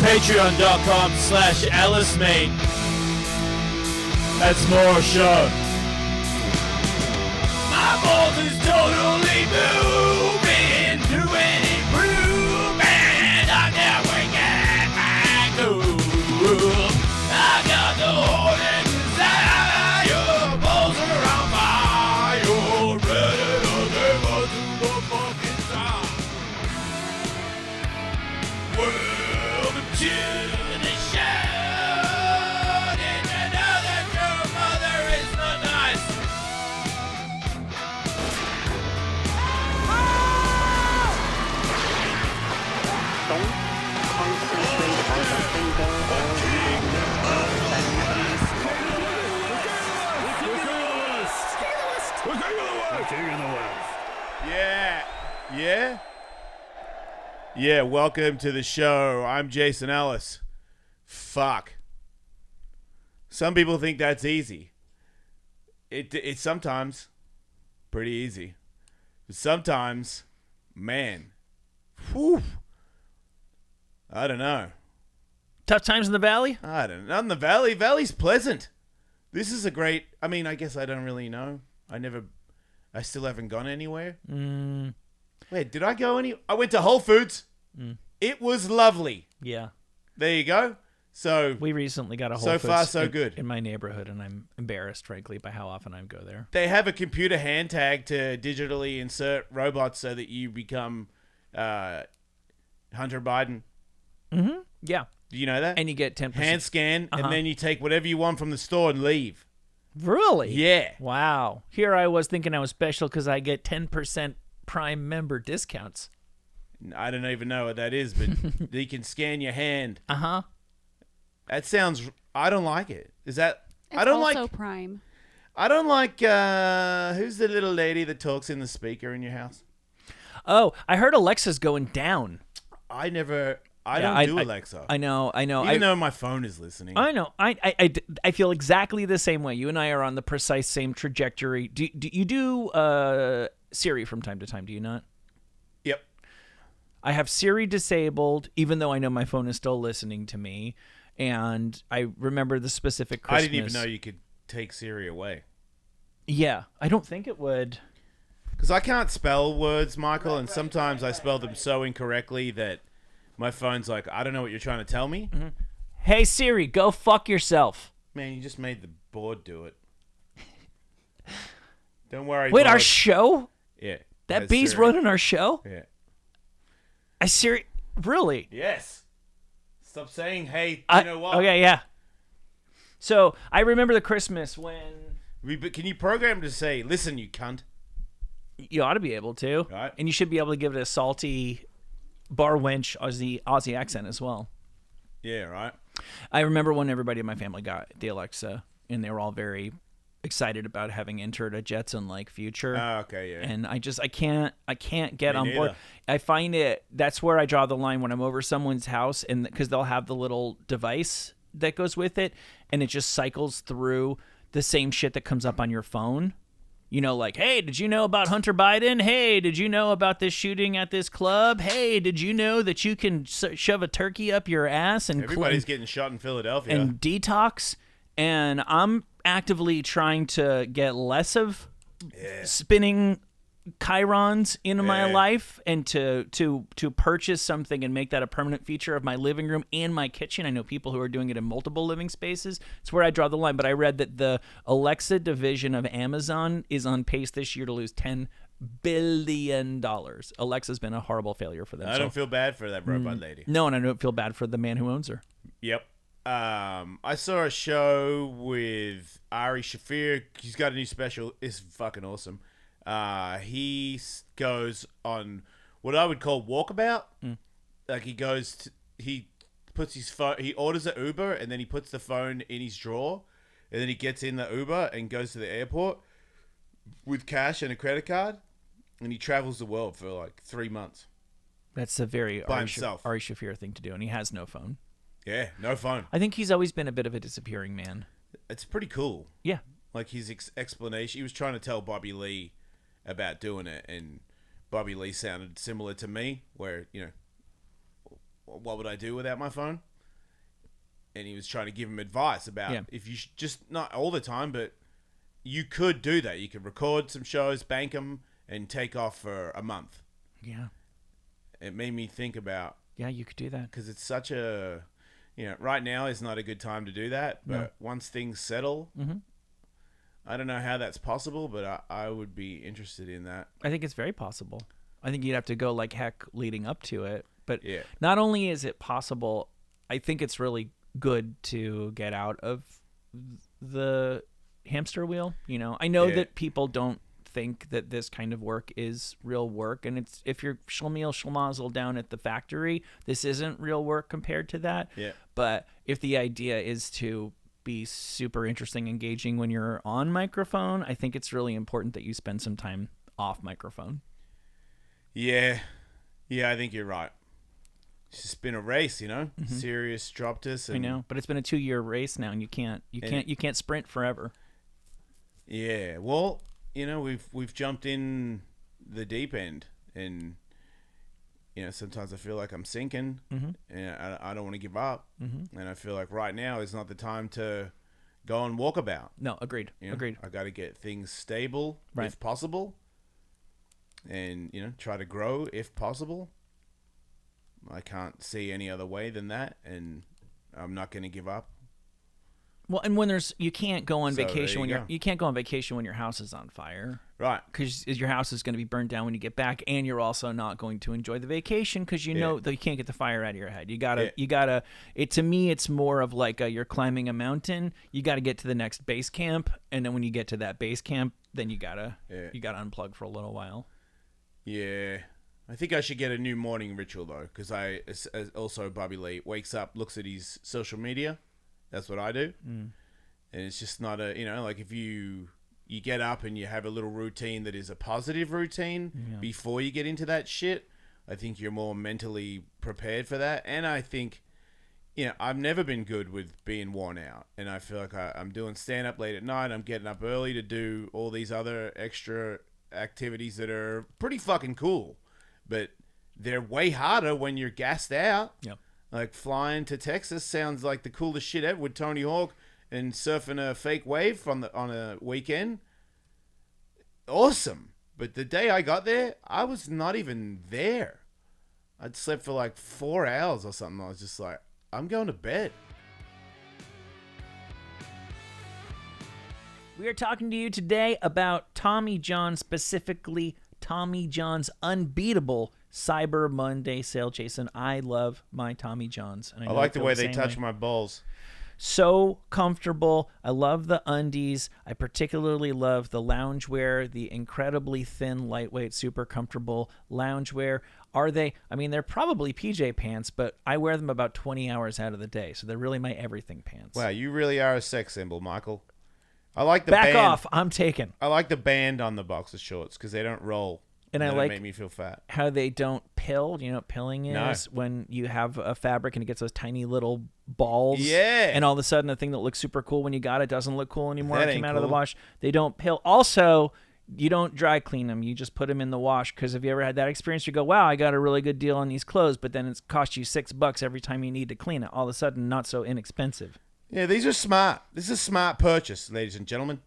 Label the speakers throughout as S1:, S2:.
S1: Patreon.com/AliceMate. That's more show. My balls is totally moving to an improvement. I never get my groove. I got the heart and desire. Balls are on fire. Ready to give us to the fucking top. Welcome to the show. Did you know that your mother is not nice?
S2: Don't concentrate on the finger or
S1: Yeah, welcome to the show. I'm Jason Ellis. Fuck. Some people think that's easy. It's sometimes pretty easy. But sometimes, man, whew, I don't know.
S3: Tough times in the valley?
S1: I don't know. Not in the valley. Valley's pleasant. This is a great, I guess I don't really know. I still haven't gone anywhere. Wait, did I go I went to Whole Foods. It was lovely.
S3: Yeah.
S1: There you go. So
S3: We recently got a Whole
S1: so
S3: Foods
S1: far, so good.
S3: in my neighborhood, and I'm embarrassed, frankly, by how often I go there.
S1: they have a computer hand tag to digitally insert robots so that you become Hunter Biden.
S3: Mm-hmm. Yeah.
S1: Do you know that?
S3: And you get 10%.
S1: Hand scan, and then you take whatever you want from the store and leave.
S3: Really?
S1: Yeah.
S3: Wow. Here I was thinking I was special because I get 10% Prime member discounts.
S1: I don't even know what that is, but you can scan your hand.
S3: Uh-huh.
S1: That sounds... I don't like it. Is that...
S4: It's
S1: I don't
S4: also
S1: like...
S4: Prime.
S1: I don't like... who's the little lady that talks in the speaker in your house?
S3: Oh, I heard Alexa's going down.
S1: I don't do Alexa.
S3: I know.
S1: Even though my phone is listening.
S3: I know. I feel exactly the same way. You and I are on the precise same trajectory. Do you do Siri from time to time, do you not?
S1: Yep.
S3: I have Siri disabled, even though I know my phone is still listening to me. And I remember the specific Christmas.
S1: I didn't even know you could take Siri away.
S3: Yeah, I don't think it would.
S1: Because I can't spell words, Michael, and sometimes I spell them so incorrectly that my phone's like, I don't know what you're trying to tell me.
S3: Mm-hmm. Hey, Siri, go fuck yourself.
S1: Man, you just made the board do it. Don't worry.
S3: Wait,
S1: board.
S3: our show?
S1: Yeah.
S3: That
S1: that's
S3: bee's
S1: Siri.
S3: running our show?
S1: Yeah.
S3: Siri, really?
S1: Yes. Stop saying, hey, you know what?
S3: Okay, yeah. So I remember the Christmas when
S1: Can you program to say, listen, you cunt?
S3: you ought to be able to,
S1: Right.
S3: and you should be able to give it a salty bar wench Aussie accent as well.
S1: Yeah, right.
S3: I remember when everybody in my family got the Alexa, and they were all very excited about having entered a Jetson-like future.
S1: Oh, okay, yeah.
S3: And I can't get
S1: Me
S3: on board.
S1: neither.
S3: I find that's where I draw the line when I'm over someone's house, and because they'll have the little device that goes with it, and it just cycles through the same shit that comes up on your phone. You know, like, hey, did you know about Hunter Biden? Hey, did you know about this shooting at this club? Hey, did you know that you can shove a turkey up your ass and
S1: Everybody's getting shot in Philadelphia.
S3: and detox? And I'm actively trying to get less of spinning chyrons into my life, and to purchase something and make that a permanent feature of my living room and my kitchen. I know people who are doing it in multiple living spaces. It's where I draw the line. But I read that the Alexa division of Amazon is on pace this year to lose $10 billion. Alexa's been a horrible failure for them.
S1: I don't feel bad for that robot lady.
S3: No, and I don't feel bad for the man who owns her.
S1: Yep. I saw a show with Ari Shafir. He's got a new special. It's fucking awesome. He goes on what I would call walkabout. Like he puts his phone, he orders an Uber, and then he puts the phone in his drawer, and then he gets in the Uber and goes to the airport with cash and a credit card, and he travels the world for like 3 months.
S3: That's a very
S1: By
S3: Ari
S1: himself.
S3: Shafir thing to do, and he has no phone.
S1: Yeah, no phone.
S3: I think he's always been a bit of a disappearing man.
S1: It's pretty cool.
S3: Yeah.
S1: Like his explanation, he was trying to tell Bobby Lee about doing it, and Bobby Lee sounded similar to me, where, you know, what would I do without my phone? and he was trying to give him advice about
S3: Yeah.
S1: if you just not all the time, but you could do that. You could record some shows, bank them, and take off for a month.
S3: Yeah.
S1: It made me think about,
S3: Yeah, you could do that.
S1: because it's such a, right now is not a good time to do that. But
S3: No.
S1: once things settle, I don't know how that's possible, but I would be interested in that.
S3: I think it's very possible. I think you'd have to go like heck leading up to it. But
S1: Yeah.
S3: not only is it possible, I think it's really good to get out of the hamster wheel. I know
S1: Yeah.
S3: that people don't think that this kind of work is real work, and it's if you're schlemiel schlemazel down at the factory, this isn't real work compared to that.
S1: Yeah.
S3: But if the idea is to be super interesting, engaging when you're on microphone, I think it's really important that you spend some time off microphone.
S1: Yeah. Yeah, I think you're right. It's just been a race, Sirius dropped us. And,
S3: I know, but it's been a 2-year race now, and you can't sprint forever.
S1: Yeah. Well, we've jumped in the deep end, and sometimes I feel like I'm sinking, and I don't want to give up, and I feel like right now is not the time to go on walkabout.
S3: No, agreed. Agreed.
S1: I got to get things stable
S3: Right.
S1: if possible, and try to grow if possible. I can't see any other way than that, and I'm not going to give up.
S3: Well, and when you can't go on
S1: So,
S3: vacation
S1: there you
S3: you can't go on vacation when your house is on fire,
S1: Right.
S3: because your house is going to be burned down when you get back, and you're also not going to enjoy the vacation because know that you can't get the fire out of your head. You gotta. It to me, it's more of like you're climbing a mountain. You got to get to the next base camp, and then when you get to that base camp, then you gotta unplug for a little while.
S1: Yeah. I think I should get a new morning ritual, though, because also Bobby Lee wakes up, looks at his social media. That's what I do. And it's just not like if you get up and you have a little routine that is a positive routine before you get into that shit, I think you're more mentally prepared for that. And I think, I've never been good with being worn out. And I feel like I'm doing stand-up late at night. I'm getting up early to do all these other extra activities that are pretty fucking cool. But they're way harder when you're gassed out.
S3: Yep.
S1: Like flying to Texas sounds like the coolest shit ever with Tony Hawk and surfing a fake wave on a weekend. Awesome. But the day I got there, I was not even there. I'd slept for like 4 hours or something. I was just like, I'm going to bed.
S3: We are talking to you today about Tommy John, specifically Tommy John's unbeatable Cyber Monday sale. Jason, I love my Tommy Johns. And
S1: I like the way they touch my balls.
S3: So comfortable. I love the undies. I particularly love the loungewear, the incredibly thin, lightweight, super comfortable loungewear. They're probably PJ pants, but I wear them about 20 hours out of the day. So they're really my everything pants.
S1: Wow, you really are a sex symbol, Michael. I like the
S3: Back
S1: band.
S3: off. I'm taken.
S1: I like the band on the boxer shorts because they don't roll.
S3: And I
S1: they
S3: like
S1: make me feel fat.
S3: how they don't pill. You know what pilling is?
S1: No.
S3: When you have a fabric and it gets those tiny little balls.
S1: Yeah.
S3: And all of a sudden, the thing that looks super cool when you got it doesn't look cool anymore.
S1: That
S3: It came
S1: ain't
S3: out of the
S1: cool.
S3: wash. They don't pill. Also, you don't dry clean them. You just put them in the wash. Because have you ever had that experience? You go, wow, I got a really good deal on these clothes, but then it's cost you $6 every time you need to clean it. All of a sudden, not so inexpensive.
S1: Yeah, these are smart. This is a smart purchase, ladies and gentlemen.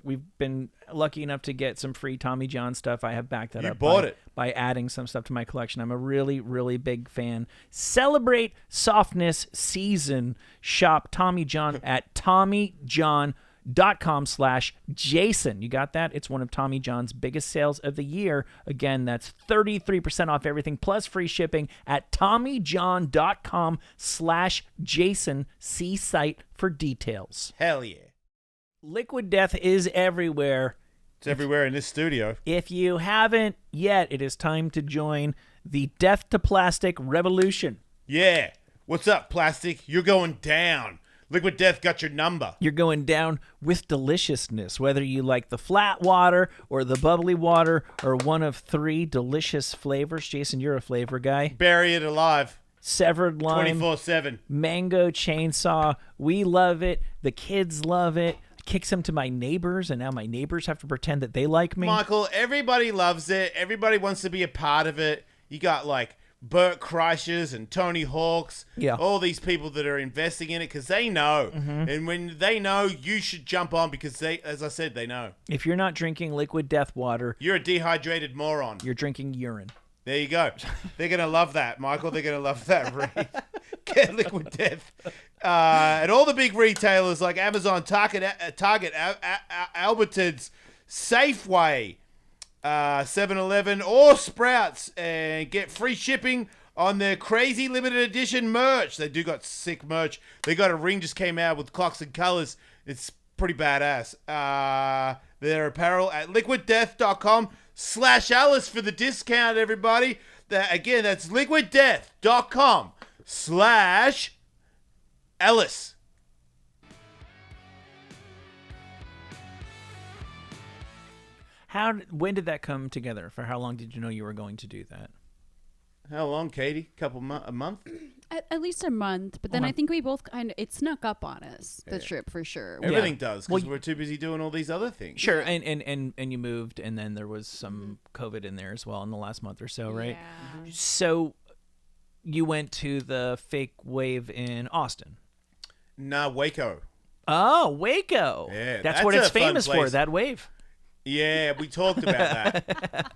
S3: We've been lucky enough to get some free Tommy John stuff. I have backed that
S1: You
S3: up
S1: bought it.
S3: by adding some stuff to my collection. I'm a really, really big fan. Celebrate softness season. Shop Tommy John at TommyJohn.com/Jason. You got that? It's one of Tommy John's biggest sales of the year. Again, that's 33% off everything plus free shipping at TommyJohn.com/Jason. See site for details.
S1: Hell yeah.
S3: Liquid Death is everywhere.
S1: It's everywhere in this studio.
S3: If you haven't yet, it is time to join the Death to Plastic revolution.
S1: Yeah. What's up, plastic? You're going down. Liquid Death got your number.
S3: You're going down with deliciousness, whether you like the flat water or the bubbly water or one of 3 delicious flavors. Jason, you're a flavor guy.
S1: Bury it alive.
S3: Severed lime,
S1: 24/7.
S3: mango chainsaw. We love it. The kids love it. Kicks them to my neighbors, and now my neighbors have to pretend that they like me.
S1: Michael, everybody loves it. Everybody wants to be a part of it. You got like Bert Kreischer's and Tony Hawk's,
S3: Yeah.
S1: all these people that are investing in it because they know. And when they know, you should jump on because they, as I said, they know.
S3: If you're not drinking liquid death water,
S1: You're a dehydrated moron.
S3: you're drinking urine.
S1: There you go. They're going to love that, Michael. They're going to love that. Get Liquid Death. And all the big retailers like Amazon, Target, Albertsons, Safeway, 7-Eleven, or Sprouts, and get free shipping on their crazy limited edition merch. They do got sick merch. They got a ring just came out with clocks and colors. It's pretty badass. Their apparel at liquiddeath.com/Ellis for the discount, everybody. Again, that's liquiddeath.com/Ellis.
S3: When did that come together? For how long did you know you were going to do that?
S1: How long, Katie? A month?
S4: At least a month, but then I think we both it snuck up on us, the trip for sure.
S1: Everything does because we're too busy doing all these other things.
S3: Sure, and you moved, and then there was some COVID in there as well in the last month or so, right?
S4: Yeah.
S3: So you went to the fake wave in Austin.
S1: Nah, Waco.
S3: Oh, Waco.
S1: Yeah,
S3: that's what it's
S1: a fun
S3: famous for,
S1: place.
S3: that wave.
S1: Yeah, we talked about that.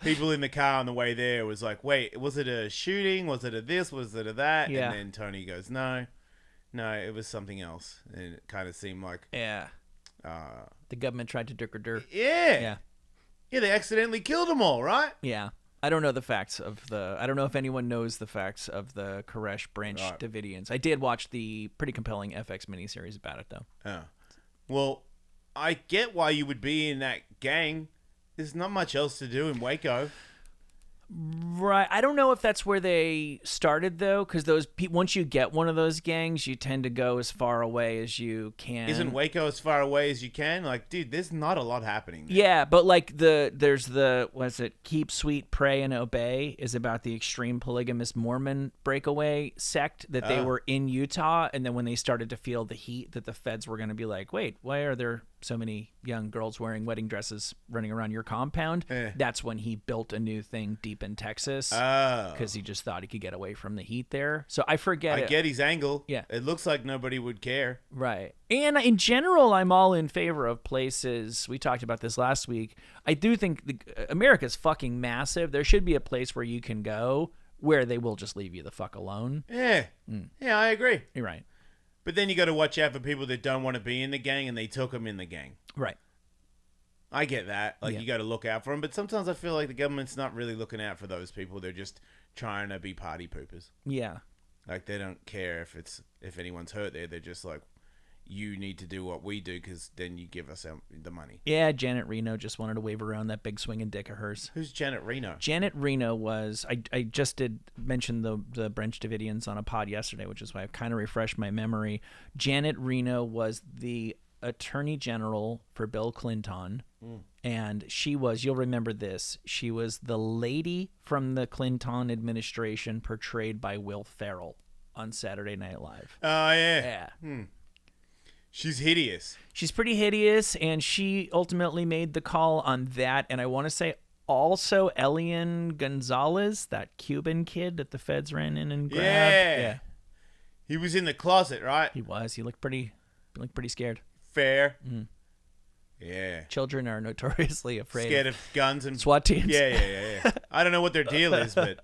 S1: People in the car on the way there was like, wait, was it a shooting? Was it a this? Was it a that?
S3: Yeah.
S1: And then Tony goes, no, it was something else. And it kind of seemed like...
S3: Yeah. The government tried to dick or dur.
S1: Yeah, they accidentally killed them all, right?
S3: Yeah. I don't know the facts of I don't know if anyone knows the facts of the Koresh Branch Davidians. I did watch the pretty compelling FX miniseries about it, though.
S1: Oh. Well, I get why you would be in that gang. There's not much else to do in Waco.
S3: Right. I don't know if that's where they started, though, because once you get one of those gangs, you tend to go as far away as you can.
S1: Isn't Waco as far away as you can? Like, dude, there's not a lot happening there.
S3: Yeah, but like there's what's it? Keep Sweet, Pray, and Obey is about the extreme polygamous Mormon breakaway sect that they were in Utah, and then when they started to feel the heat that the feds were going to be like, wait, why are there so many young girls wearing wedding dresses running around your compound? That's when he built a new thing deep in Texas because he just thought he could get away from the heat there. So I
S1: get his angle.
S3: Yeah.
S1: It looks like nobody would care.
S3: Right. And in general, I'm all in favor of places. We talked about this last week. I do think America's fucking massive. There should be a place where you can go where they will just leave you the fuck alone.
S1: Yeah. Yeah, I agree.
S3: You're right.
S1: But then you got to watch out for people that don't want to be in the gang and they took them in the gang.
S3: Right.
S1: I get that. Like, you got to look out for them. But sometimes I feel like the government's not really looking out for those people. They're just trying to be party poopers.
S3: Yeah.
S1: Like, they don't care if anyone's hurt there. They're just like, you need to do what we do because then you give us the money.
S3: Yeah, Janet Reno just wanted to wave around that big swinging dick of hers.
S1: Who's Janet Reno?
S3: Janet Reno was... I just did mention the Branch Davidians on a pod yesterday, which is why I've kind of refreshed my memory. Janet Reno was the Attorney General for Bill Clinton, and she was... You'll remember this. She was the lady from the Clinton administration portrayed by Will Ferrell on Saturday Night Live.
S1: Oh, yeah.
S3: Yeah.
S1: She's hideous.
S3: She's pretty hideous, and she ultimately made the call on that. And I want to say also Elian Gonzalez, that Cuban kid that the feds ran in and grabbed.
S1: Yeah. He was in the closet, right?
S3: He was. He looked pretty scared.
S1: Fair. Yeah.
S3: Children are notoriously
S1: Scared of guns and...
S3: SWAT teams.
S1: Yeah. I don't know what their deal is, but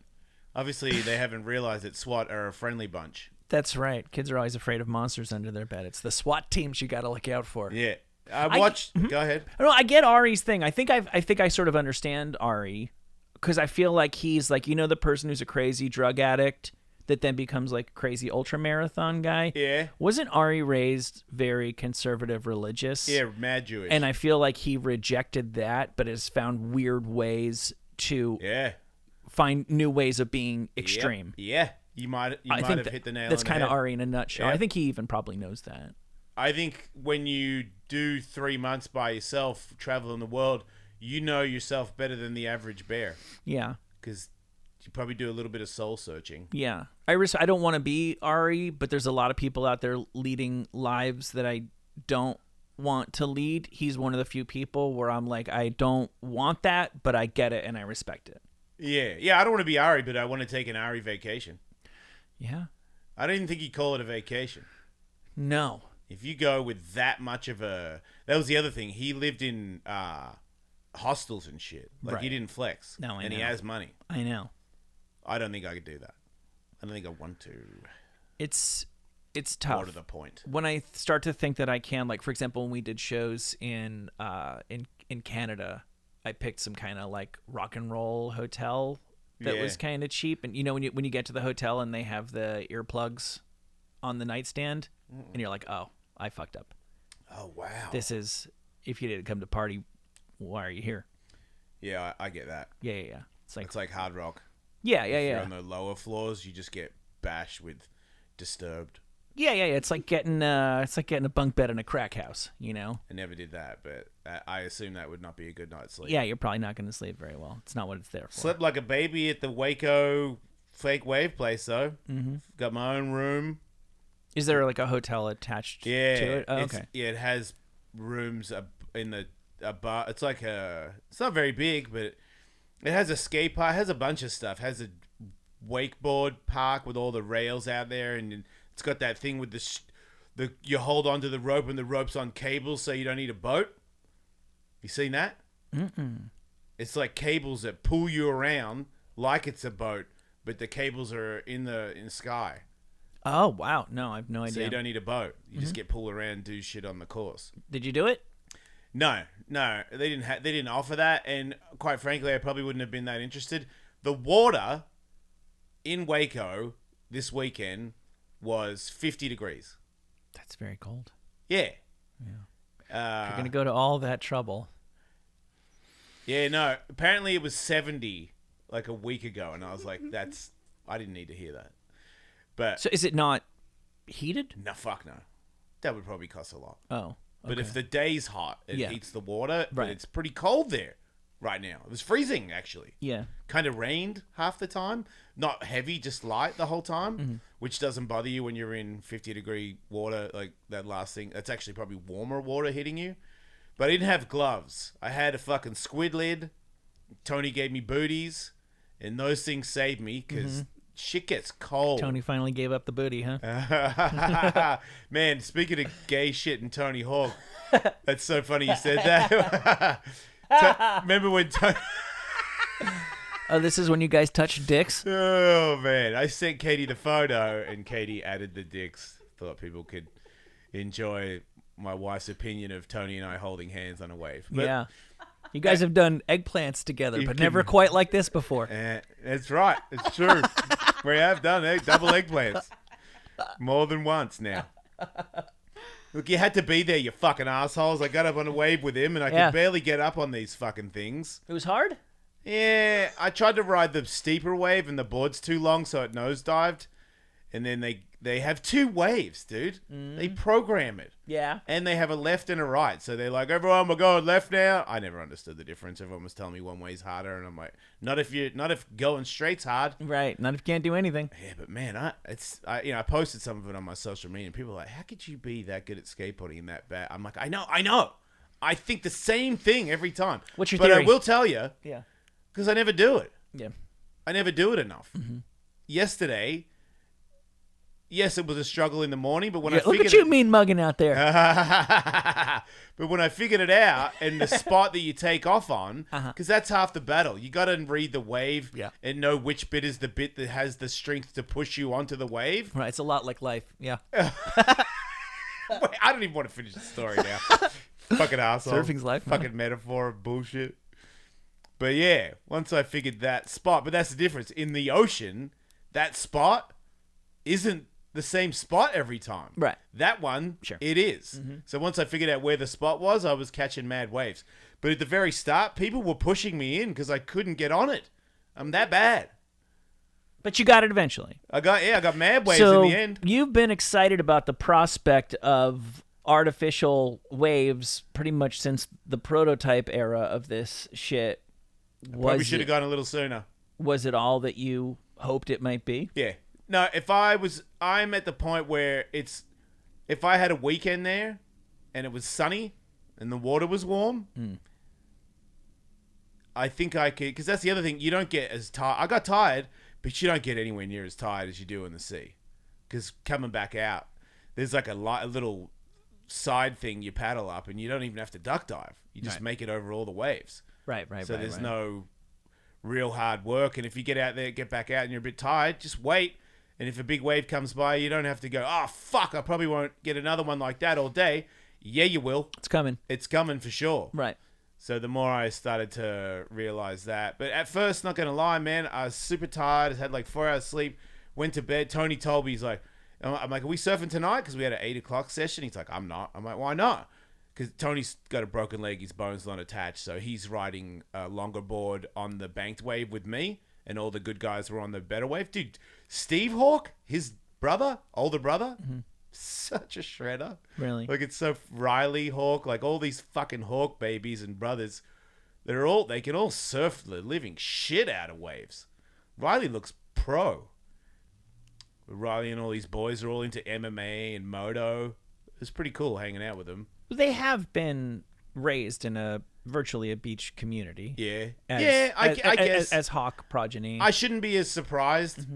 S1: obviously they haven't realized that SWAT are a friendly bunch.
S3: That's right. Kids are always afraid of monsters under their bed. It's the SWAT teams you got to look out for.
S1: Yeah. I watched... Go ahead.
S3: No, I get Ari's thing. I think I sort of understand Ari because I feel like he's like, the person who's a crazy drug addict that then becomes like a crazy ultra marathon guy.
S1: Yeah.
S3: Wasn't Ari raised very conservative religious?
S1: Yeah, mad Jewish.
S3: And I feel like he rejected that, but has found weird ways to find new ways of being extreme.
S1: Yeah. You might have hit the nail on the head.
S3: That's kind of Ari in a nutshell.
S1: Yeah.
S3: I think he even probably knows that.
S1: I think when you do 3 months by yourself, traveling the world, you know yourself better than the average bear.
S3: Yeah.
S1: Because you probably do a little bit of soul searching.
S3: Yeah. I don't want to be Ari, but there's a lot of people out there leading lives that I don't want to lead. He's one of the few people where I'm like, I don't want that, but I get it and I respect it.
S1: Yeah. I don't want to be Ari, but I want to take an Ari vacation.
S3: Yeah.
S1: I don't even think you call it a vacation.
S3: No.
S1: If you go with that much of a... That was the other thing. He lived in hostels and shit. Like, he
S3: Right.
S1: didn't flex.
S3: No, I
S1: And he
S3: know.
S1: has money.
S3: I know.
S1: I don't think I could do that. I don't think I want to.
S3: It's
S1: More
S3: tough.
S1: to the point.
S3: When I start to think that I can, like, for example, when we did shows in Canada, I picked some kind of like rock and roll hotel that was kind of cheap. And you know, when you get to the hotel and they have the earplugs on the nightstand, and you're like, oh, I fucked up.
S1: Oh, wow.
S3: This is, if you didn't come to party, why are you here?
S1: Yeah, I get that.
S3: Yeah.
S1: It's like hard rock.
S3: Yeah.
S1: If you're on the lower floors, you just get bashed with Disturbed.
S3: Yeah. It's like getting a bunk bed in a crack house, you know?
S1: I never did that, but I assume that would not be a good night's sleep.
S3: Yeah, you're probably not going to sleep very well. It's not what it's there for.
S1: Slept like a baby at the Waco fake wave place, though.
S3: Mm-hmm.
S1: Got my own room.
S3: Is there like a hotel attached to it? Oh, okay.
S1: Yeah, it has rooms in a bar. It's like it's not very big, but it has a skate park. It has a bunch of stuff. It has a wakeboard park with all the rails out there, and it's got that thing with the you hold onto the rope and the rope's on cables, so you don't need a boat. You seen that?
S3: Mm-mm.
S1: It's like cables that pull you around like it's a boat, but the cables are in the sky.
S3: Oh, wow. No, I have no idea.
S1: So you don't need a boat. You just get pulled around and do shit on the course.
S3: Did you do it?
S1: No, they didn't offer that, and quite frankly, I probably wouldn't have been that interested. The water in Waco this weekend was 50 degrees.
S3: That's very cold.
S1: Yeah.
S3: You're going to go to all that trouble.
S1: Yeah, no. Apparently it was 70 like a week ago, and I was like, I didn't need to hear that. But
S3: So is it not heated?
S1: no, fuck no. That would probably cost a lot.
S3: Oh.
S1: But
S3: okay.
S1: if the day's hot, it
S3: Yeah.
S1: heats the water. But
S3: Right.
S1: it's pretty cold there right now. It was freezing, actually.
S3: Yeah.
S1: Kind of rained half the time. Not heavy, just light the whole time, which doesn't bother you when you're in 50-degree water, like that last thing. That's actually probably warmer water hitting you. But I didn't have gloves. I had a fucking squid lid. Tony gave me booties, and those things saved me because shit gets cold.
S3: Tony finally gave up the booty, huh?
S1: Man, speaking of gay shit and Tony Hawk, that's so funny you said that. Remember when Tony...
S3: Oh, this is when you guys touch dicks?
S1: Oh, man. I sent Katie the photo, and Katie added the dicks. Thought people could enjoy my wife's opinion of Tony and I holding hands on a wave. But,
S3: Yeah. You guys have done eggplants together,
S1: You
S3: but
S1: can-
S3: never quite like this before.
S1: That's right. It's true. We have done double eggplants. More than once now. Look, you had to be there, you fucking assholes. I got up on a wave with him, and I
S3: Yeah.
S1: could barely get up on these fucking things.
S3: It was hard?
S1: Yeah, I tried to ride the steeper wave, and the board's too long, so it nosedived. And then they have two waves, dude. They program it.
S3: Yeah.
S1: And they have a left and a right. So they're like, everyone, we're going left now. I never understood the difference. Everyone was telling me one way's harder, and I'm like, not if going straight's hard.
S3: Right. Not if you can't do anything.
S1: Yeah, but man, I posted some of it on my social media, and people are like, how could you be that good at skateboarding and that bad? I'm like, I know. I think the same thing every time.
S3: What's your
S1: But
S3: theory?
S1: I will tell you,
S3: Yeah.
S1: because I never do it.
S3: Yeah.
S1: I never do it enough. Yesterday, yes, it was a struggle in the morning, but when I
S3: Look
S1: figured
S3: at you mean mugging out there.
S1: but when I figured it out, and the spot that you take off on, because that's half the battle. You got to read the wave
S3: Yeah.
S1: and know which bit is the bit that has the strength to push you onto the wave.
S3: Right. It's a lot like life. Yeah.
S1: Wait, I don't even want to finish the story now. Fucking asshole.
S3: Surfing's life, man.
S1: Fucking metaphor of bullshit. But yeah, once I figured that spot, but that's the difference. In the ocean, that spot isn't the same spot every time.
S3: Right.
S1: That one,
S3: Sure.
S1: it is. So once I figured out where the spot was, I was catching mad waves. But at the very start, people were pushing me in because I couldn't get on it. I'm that bad.
S3: But you got it eventually.
S1: I got mad waves
S3: So
S1: in the end.
S3: you've been excited about the prospect of artificial waves pretty much since the prototype era of this shit.
S1: Probably should have gone a little sooner.
S3: Was it all that you hoped it might be?
S1: Yeah. No, I'm at the point where if I had a weekend there and it was sunny and the water was warm, I think I could, because that's the other thing. You don't get as tired. I got tired, but you don't get anywhere near as tired as you do in the sea. Because coming back out, there's like a little side thing you paddle up, and you don't even have to duck dive. You just make it over all the waves.
S3: Right.
S1: So there's no real hard work. And if you get out there, get back out, and you're a bit tired, just wait. And if a big wave comes by, you don't have to go, oh, fuck, I probably won't get another one like that all day. Yeah, you will.
S3: It's coming.
S1: It's coming for sure.
S3: Right.
S1: So the more I started to realize that. But at first, not going to lie, man, I was super tired. I had like 4 hours sleep. Went to bed. Tony told me, he's like, I'm like, are we surfing tonight? Because we had an 8 o'clock session. He's like, I'm not. I'm like, why not? Because Tony's got a broken leg. His bone's not attached. So he's riding a longer board on the banked wave with me. And all the good guys were on the better wave. Dude, Steve Hawk, his brother, older brother, such a shredder.
S3: Really?
S1: Like, it's so Riley Hawk, like all these fucking Hawk babies and brothers, they can all surf the living shit out of waves. Riley looks pro. Riley and all these boys are all into MMA and moto. It's pretty cool hanging out with them.
S3: They have been raised in virtually a beach community.
S1: Yeah.
S3: I
S1: guess.
S3: as Hawk progeny.
S1: I shouldn't be as surprised.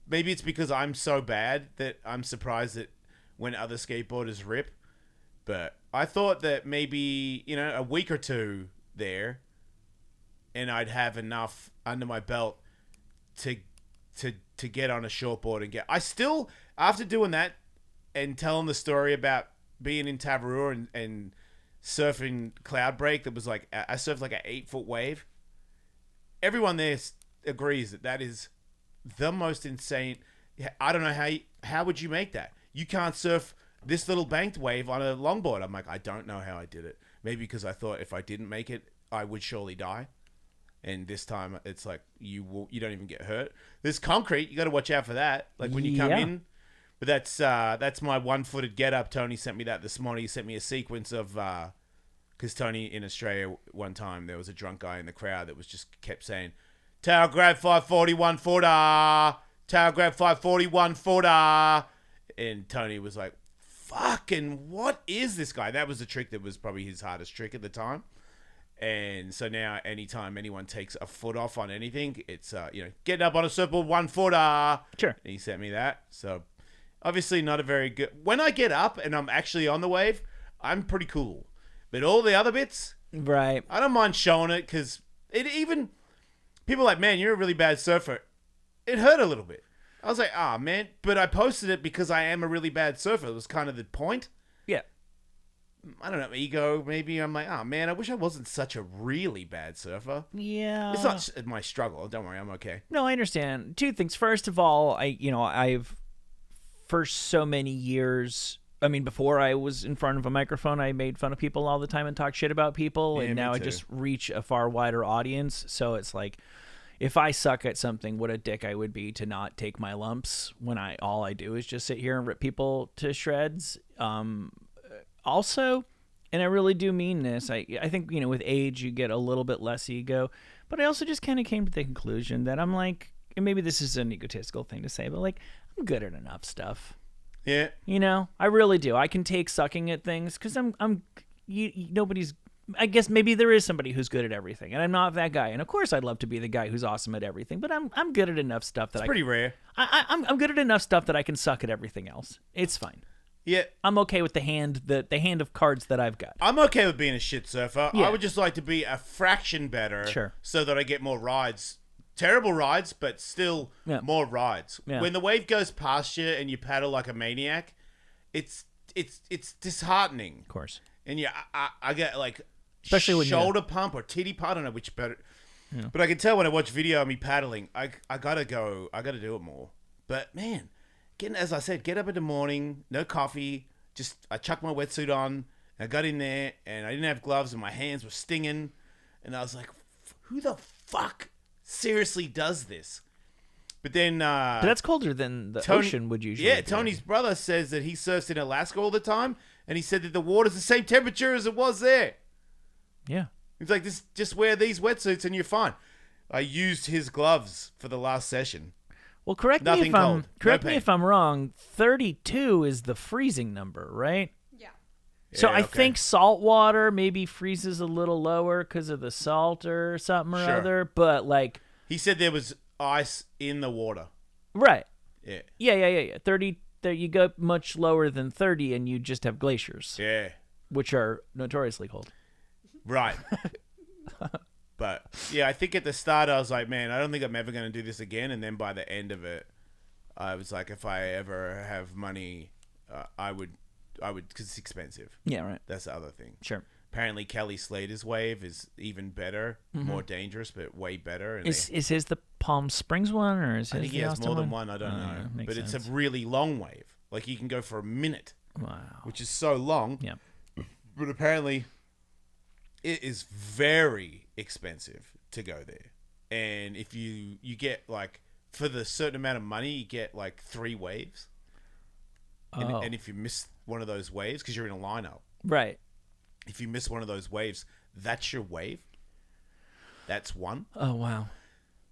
S1: Maybe it's because I'm so bad that I'm surprised that when other skateboarders rip. But I thought that maybe, a week or two there, and I'd have enough under my belt to get on a shortboard and get. I still, after doing that and telling the story about being in Tavarua and surfing cloud break, that was like, I surfed like an 8-foot wave. Everyone there agrees that is the most insane. I don't know how would you make that? You can't surf this little banked wave on a longboard. I'm like, I don't know how I did it. Maybe because I thought if I didn't make it, I would surely die. And this time it's like you don't even get hurt. There's concrete. You got to watch out for that. Like when you come in. But that's my one-footed get up. Tony sent me that this morning. He sent me a sequence of because Tony in Australia one time there was a drunk guy in the crowd that was just kept saying, "Tower grab 541 footer, tower grab 541 footer," and Tony was like, "Fucking what is this guy?" That was the trick that was probably his hardest trick at the time. And so now, anytime anyone takes a foot off on anything, it's getting up on a surfboard 1 footer.
S3: Sure.
S1: And he sent me that. So obviously not a very good. When I get up and I'm actually on the wave, I'm pretty cool. But all the other bits,
S3: right?
S1: I don't mind showing it because it even people are like, man, you're a really bad surfer. It hurt a little bit. I was like, man, but I posted it because I am a really bad surfer. It was kind of the point.
S3: Yeah.
S1: I don't know, ego, maybe. I'm like, man, I wish I wasn't such a really bad surfer.
S3: Yeah.
S1: It's not my struggle. Don't worry, I'm okay.
S3: No, I understand. Two things. First of all, I've for so many years, before I was in front of a microphone, I made fun of people all the time and talk shit about people.
S1: Yeah,
S3: and now
S1: me
S3: I
S1: too.
S3: just reach a far wider audience. So it's like, if I suck at something, what a dick I would be to not take my lumps when all I do is just sit here and rip people to shreds. Also, and I really do mean this, I think, with age, you get a little bit less ego, but I also just kind of came to the conclusion that I'm like, and maybe this is an egotistical thing to say, but like, I'm good at enough stuff.
S1: Yeah.
S3: I really do. I can take sucking at things because nobody's, I guess maybe there is somebody who's good at everything, and I'm not that guy. And of course, I'd love to be the guy who's awesome at everything, but I'm good at enough stuff that
S1: It's pretty rare.
S3: I'm good at enough stuff that I can suck at everything else. It's fine.
S1: Yeah.
S3: I'm okay with the hand of cards that I've got.
S1: I'm okay with being a shit surfer.
S3: Yeah.
S1: I would just like to be a fraction better.
S3: Sure.
S1: So that I get more rides. Terrible rides, but still more rides.
S3: Yeah.
S1: When the wave goes past you and you paddle like a maniac, it's disheartening.
S3: Of course.
S1: And I get like
S3: Especially when
S1: shoulder pump or titty pump. I don't know which better. Yeah. But I can tell when I watch video of me paddling, I gotta do it more. But man, as I said, get up in the morning, no coffee, just I chucked my wetsuit on, I got in there, and I didn't have gloves, and my hands were stinging, and I was like, who the fuck seriously does this? But then
S3: But that's colder than the ocean would usually be.
S1: Tony's brother says that he surfs in Alaska all the time, and he said that the water's the same temperature as it was there.
S3: Yeah.
S1: He's like, just wear these wetsuits and you're fine. I used his gloves for the last session.
S3: Well, correct
S1: Nothing
S3: me
S1: cold.
S3: if I'm wrong. 32 is the freezing number, right?
S4: Yeah.
S3: So
S1: Yeah,
S3: I
S1: okay.
S3: think salt water maybe freezes a little lower because of the salt or something or
S1: Sure.
S3: other. But like,
S1: He said there was ice in the water.
S3: right.
S1: Yeah.
S3: Yeah. 30, there you go much lower than 30 and you just have glaciers,
S1: Yeah.
S3: which are notoriously cold.
S1: Right. But yeah, I think at the start I was like, man, I don't think I'm ever going to do this again. And then by the end of it, I was like, if I ever have money, I would, because it's expensive.
S3: Yeah, right.
S1: That's the other thing.
S3: Sure.
S1: Apparently, Kelly Slater's wave is even better, more dangerous, but way better. And
S3: Is his the Palm Springs one or is his
S1: I think he
S3: the
S1: has
S3: Austin
S1: more than one. I don't know,
S3: yeah, makes
S1: but it's
S3: sense.
S1: a really long wave. Like you can go for a minute,
S3: Wow.
S1: which is so long.
S3: Yeah.
S1: But apparently, it is very expensive to go there. And if you get like for the certain amount of money, you get like 3 waves.
S3: Oh.
S1: And if you miss one of those waves, because you're in a lineup,
S3: Right.
S1: if you miss one of those waves, that's your wave. That's one.
S3: Oh, wow.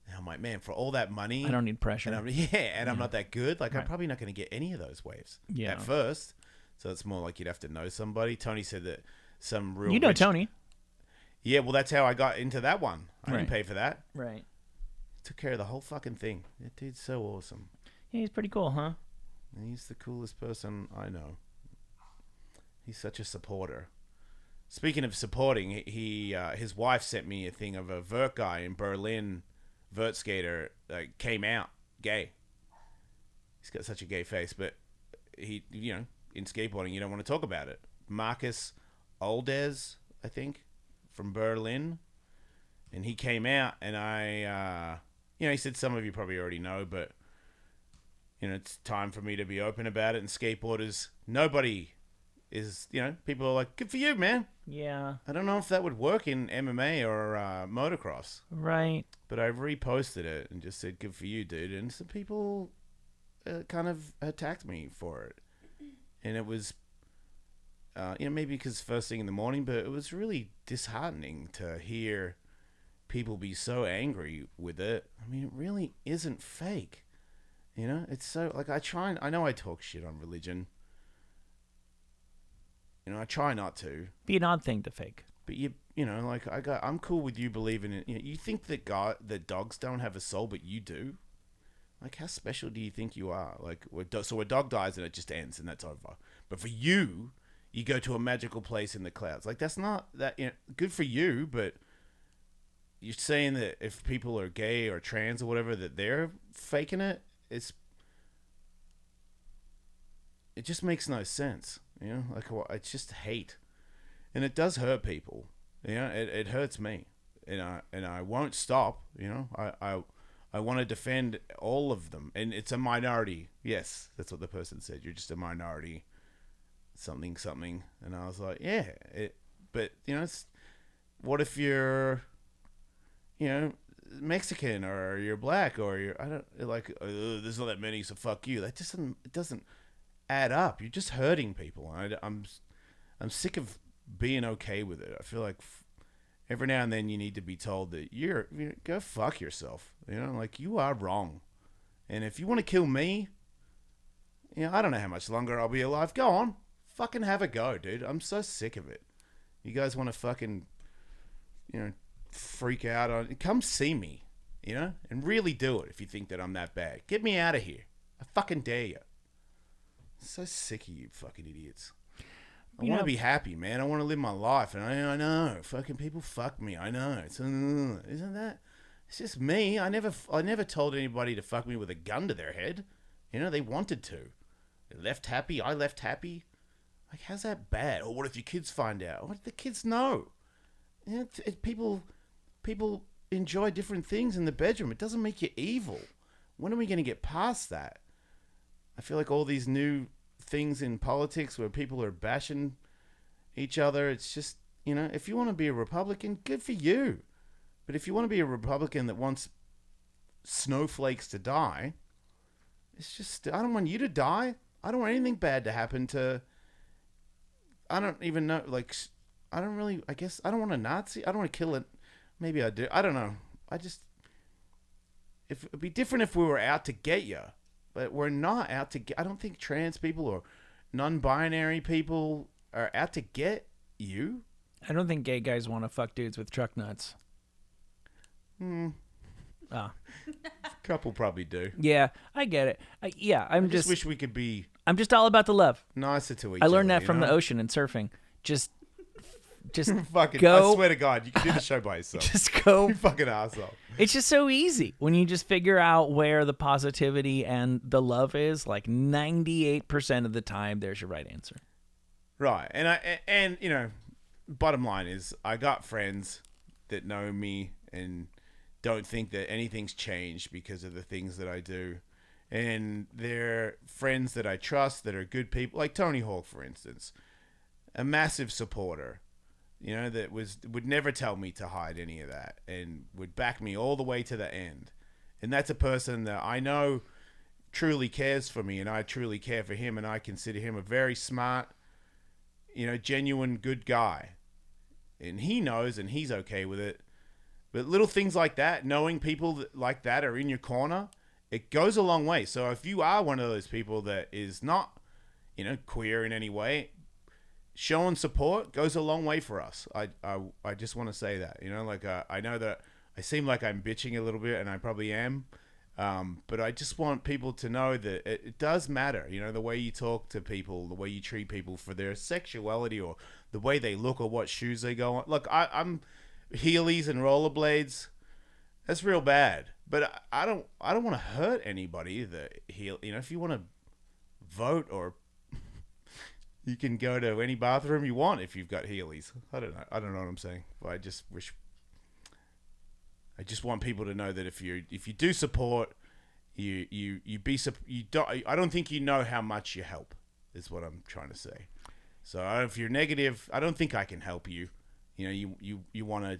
S1: And I'm like, man, for all that money,
S3: I don't need pressure.
S1: and I'm not that good. Like, I'm probably not going to get any of those waves
S3: Yeah.
S1: at first. So it's more like you'd have to know somebody. Tony said that some real
S3: You know
S1: rich-
S3: Tony.
S1: Yeah, well, that's how I got into that one. I
S3: Right.
S1: didn't pay for that.
S3: Right.
S1: Took care of the whole fucking thing. That dude's so awesome.
S3: Yeah, he's pretty cool, huh?
S1: He's the coolest person I know. He's such a supporter. Speaking of supporting, his wife sent me a thing of a vert guy in Berlin, vert skater, came out gay. He's got such a gay face, but he, in skateboarding, you don't want to talk about it. Marcus Oldez, I think, from Berlin, and he came out, and he said some of you probably already know, but it's time for me to be open about it. And skateboarders, nobody is, people are like, good for you, man.
S3: Yeah.
S1: I don't know if that would work in MMA or motocross,
S3: Right.
S1: but I reposted it and just said, good for you, dude. And some people kind of attacked me for it. And it was, maybe because first thing in the morning, but it was really disheartening to hear people be so angry with it. I mean, it really isn't fake. It's so, like, I know I talk shit on religion. I try not to.
S3: Be an odd thing to fake.
S1: But I'm cool with you believing it. You think that dogs don't have a soul, but you do. Like, how special do you think you are? Like, so a dog dies and it just ends and that's over. But for you, you go to a magical place in the clouds. Like, that's not that good for you. But you're saying that if people are gay or trans or whatever, that they're faking it. It just makes no sense. It's just hate, and it does hurt people. It hurts me, and I won't stop. I want to defend all of them, and it's a minority. Yes, that's what the person said. You're just a minority, something, and I was like, yeah. But what if you're, Mexican or you're black or you're there's not that many, so fuck you. That just doesn't add up. You're just hurting people. I'm sick of being okay with it. I feel like every now and then you need to be told that you're go fuck yourself. You are wrong. And if you want to kill me, I don't know how much longer I'll be alive. Go on, fucking have a go, dude. I'm so sick of it. You guys want to fucking freak out on? Come see me, and really do it if you think that I'm that bad. Get me out of here. I fucking dare you. So sick of you fucking idiots. I want to be happy, man. I want to live my life, and I know fucking people fuck me. I know. Isn't that? It's just me. I never told anybody to fuck me with a gun to their head. They wanted to. They left happy. I left happy. Like, how's that bad? Or what if your kids find out? What if the kids know? People enjoy different things in the bedroom. It doesn't make you evil. When are we going to get past that? I feel like all these new things in politics where people are bashing each other, it's just, if you want to be a Republican, good for you. But if you want to be a Republican that wants snowflakes to die, it's just, I don't want you to die. I don't want anything bad to happen to, I don't even know, I don't want a Nazi. I don't want to kill it. Maybe I do. I don't know. It'd be different if we were out to get you. But we're not out to get... I don't think trans people or non-binary people are out to get you.
S3: I don't think gay guys want to fuck dudes with truck nuts. Oh.
S1: Couple probably do.
S3: Yeah, I get it. I'm
S1: I just wish we could be
S3: I'm just all about the love.
S1: nicer to each
S3: I
S1: other.
S3: learned that from
S1: you
S3: the
S1: know?
S3: ocean and surfing. Just
S1: Fucking,
S3: go.
S1: I swear to God, you can do the show by yourself.
S3: just go.
S1: You fucking asshole.
S3: It's just so easy when you just figure out where the positivity and the love is. Like 98% of the time, there's your right answer.
S1: Right, and you know, bottom line is, I got friends that know me and don't think that anything's changed because of the things that I do, and they're friends that I trust that are good people, like Tony Hawk, for instance, a massive supporter. You know, that would never tell me to hide any of that and would back me all the way to the end. And that's a person that I know truly cares for me, and I truly care for him, and I consider him a very smart, you know, genuine good guy. And he knows, and he's okay with it. But little things like that, knowing people like that are in your corner, it goes a long way. So if you are one of those people that is not, you know, queer in any way, showing support goes a long way for us. I just want to say that, you know, like I know that I seem like I'm bitching a little bit, and I probably am, but I just want people to know that it does matter, you know, the way you talk to people, the way you treat people for their sexuality or the way they look or what shoes they go on. Look, I'm Heelys and rollerblades. That's real bad, but I don't want to hurt anybody. You know, if you want to vote, or you can go to any bathroom you want if you've got Heelys. I don't know what I'm saying. But I just want people to know that if you do support, I don't think you know how much you help, is what I'm trying to say. So if you're negative, I don't think I can help you. You know, you want to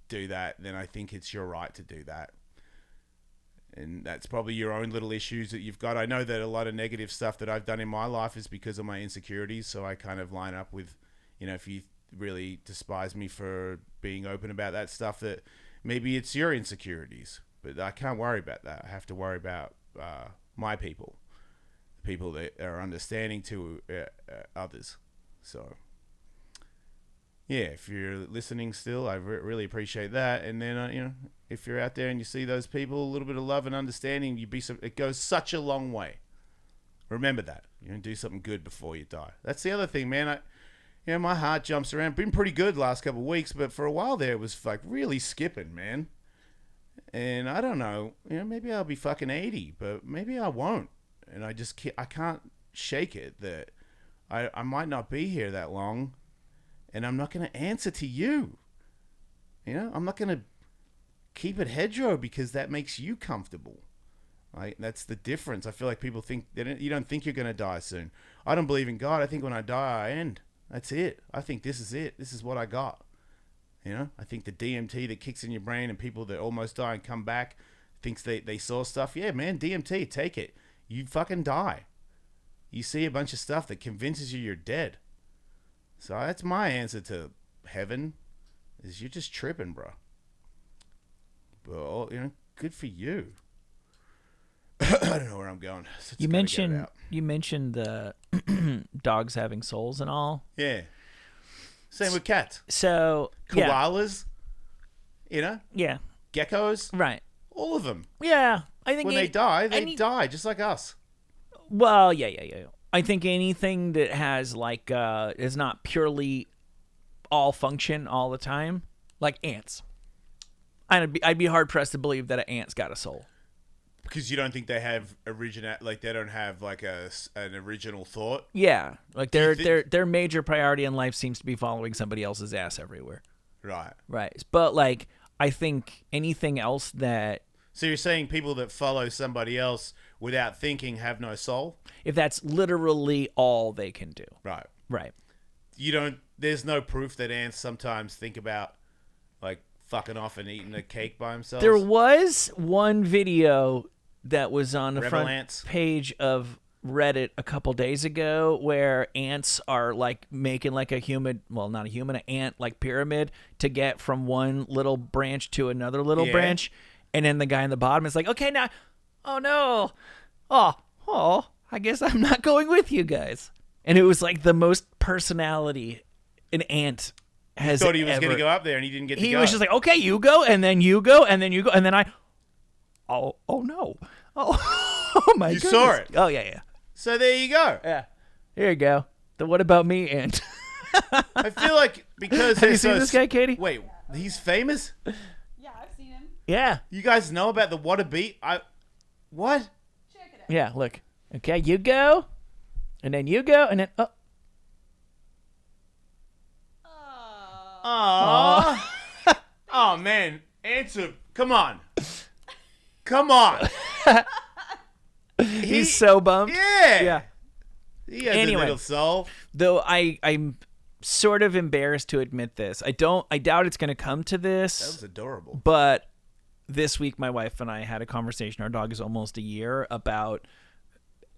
S1: do that, then I think it's your right to do that. And that's probably your own little issues that you've got. I know that a lot of negative stuff that I've done in my life is because of my insecurities. So I kind of line up with, you know, if you really despise me for being open about that stuff, that maybe it's your insecurities. But I can't worry about that. I have to worry about my people, the people that are understanding to others. So, yeah, if you're listening still, I really appreciate that. And then, you know, if you're out there and you see those people, a little bit of love and understanding, it goes such a long way. Remember that. You know, do something good before you die. That's the other thing, man. You know, my heart jumps around. Been pretty good the last couple of weeks, but for a while there, it was like really skipping, man. And I don't know. You know, maybe I'll be fucking 80, but maybe I won't. And I can't shake it that I might not be here that long. And I'm not going to answer to you. You know, I'm not going to keep it hedgerow because that makes you comfortable. That's the difference. I feel like people think you don't think you're going to die soon. I don't believe in God. I think when I die, I end. That's it. I think this is it. This is what I got. You know, I think the DMT that kicks in your brain, and people that almost die and come back thinks they saw stuff. Yeah, man, DMT, take it. You fucking die. You see a bunch of stuff that convinces you you're dead. So that's my answer to heaven, is you're just tripping, bro. Well, you know, good for you. I don't know where I'm going. So
S3: You mentioned the dogs having souls and all.
S1: Yeah. Same with cats.
S3: So
S1: Koalas, you know,
S3: yeah,
S1: geckos,
S3: right,
S1: all of them.
S3: yeah. I think
S1: When they die, they die just like us.
S3: Well, yeah. I think anything that has like is not purely all function all the time, like ants. I'd be hard pressed to believe that an ant's got a soul.
S1: Because you don't think they have they don't have like an original thought.
S3: Yeah, like their major priority in life seems to be following somebody else's ass everywhere.
S1: Right.
S3: Right, but like I think anything else that.
S1: So you're saying people that follow somebody else without thinking have no soul?
S3: If that's literally all they can do.
S1: Right.
S3: Right.
S1: There's no proof that ants sometimes think about like fucking off and eating a cake by themselves.
S3: There was one video that was on the
S1: Rebel
S3: front
S1: ants.
S3: page of Reddit a couple days ago where ants are like making like a human, well, not a human, an ant like pyramid to get from one little branch to another little branch. And then the guy in the bottom is like, okay, now, oh no. Oh, I guess I'm not going with you guys. And it was like the most personality an ant has
S1: Thought he was
S3: ever.
S1: going to go up there and he didn't get to
S3: He
S1: go.
S3: was just like, okay, you go, and then you go, and then you go, and then oh no. Oh my
S1: You
S3: goodness.
S1: saw it.
S3: Oh yeah.
S1: So there you go.
S3: Yeah. Here you go. The what about me ant?
S1: I feel like because
S3: Have you seen this guy, Katie?
S1: Wait, he's famous?
S4: Yeah, I've seen him.
S3: Yeah.
S1: You guys know about the what a beat? What?
S4: Check it out.
S3: Yeah, look. Okay, you go, and then you go, and then
S1: Aww. Oh man, answer. Come on.
S3: he's so bummed.
S1: Yeah.
S3: Yeah.
S1: He has
S3: Anyway.
S1: a little soul.
S3: Though I'm sort of embarrassed to admit this. I doubt it's going to come to this.
S1: That was adorable.
S3: But this week, my wife and I had a conversation. Our dog is almost a year, about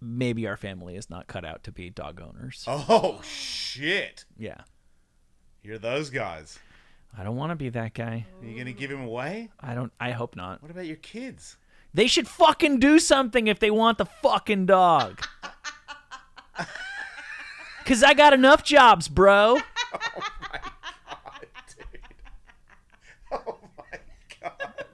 S3: maybe our family is not cut out to be dog owners.
S1: Oh shit.
S3: Yeah.
S1: You're those guys.
S3: I don't want to be that guy.
S1: Are you gonna give him away?
S3: I hope not.
S1: What about your kids?
S3: They should fucking do something if they want the fucking dog. Cause I got enough jobs, bro.
S1: Oh my god, dude. Oh my god.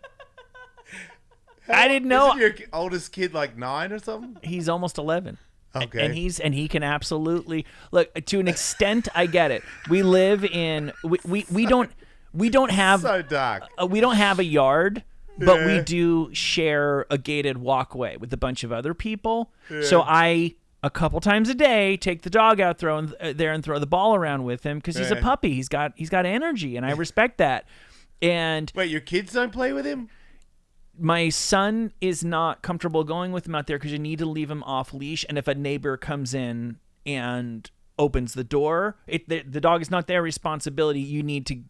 S3: I didn't know.
S1: Isn't your oldest kid like 9 or something?
S3: He's almost 11.
S1: Okay.
S3: And he can absolutely look, to an extent. I get it. We live in we don't have
S1: So dark.
S3: we don't have a yard, but we
S1: Yeah.
S3: do share a gated walkway with a bunch of other people. So I, a couple times a day, take the dog out, throw the ball around with him because he's a
S1: Yeah.
S3: puppy. He's got energy, and I respect that. And
S1: Wait, your kids don't play with him?
S3: my son is not comfortable going with him out there because you need to leave him off leash. And if a neighbor comes in and opens the door, the dog is not their responsibility. You need to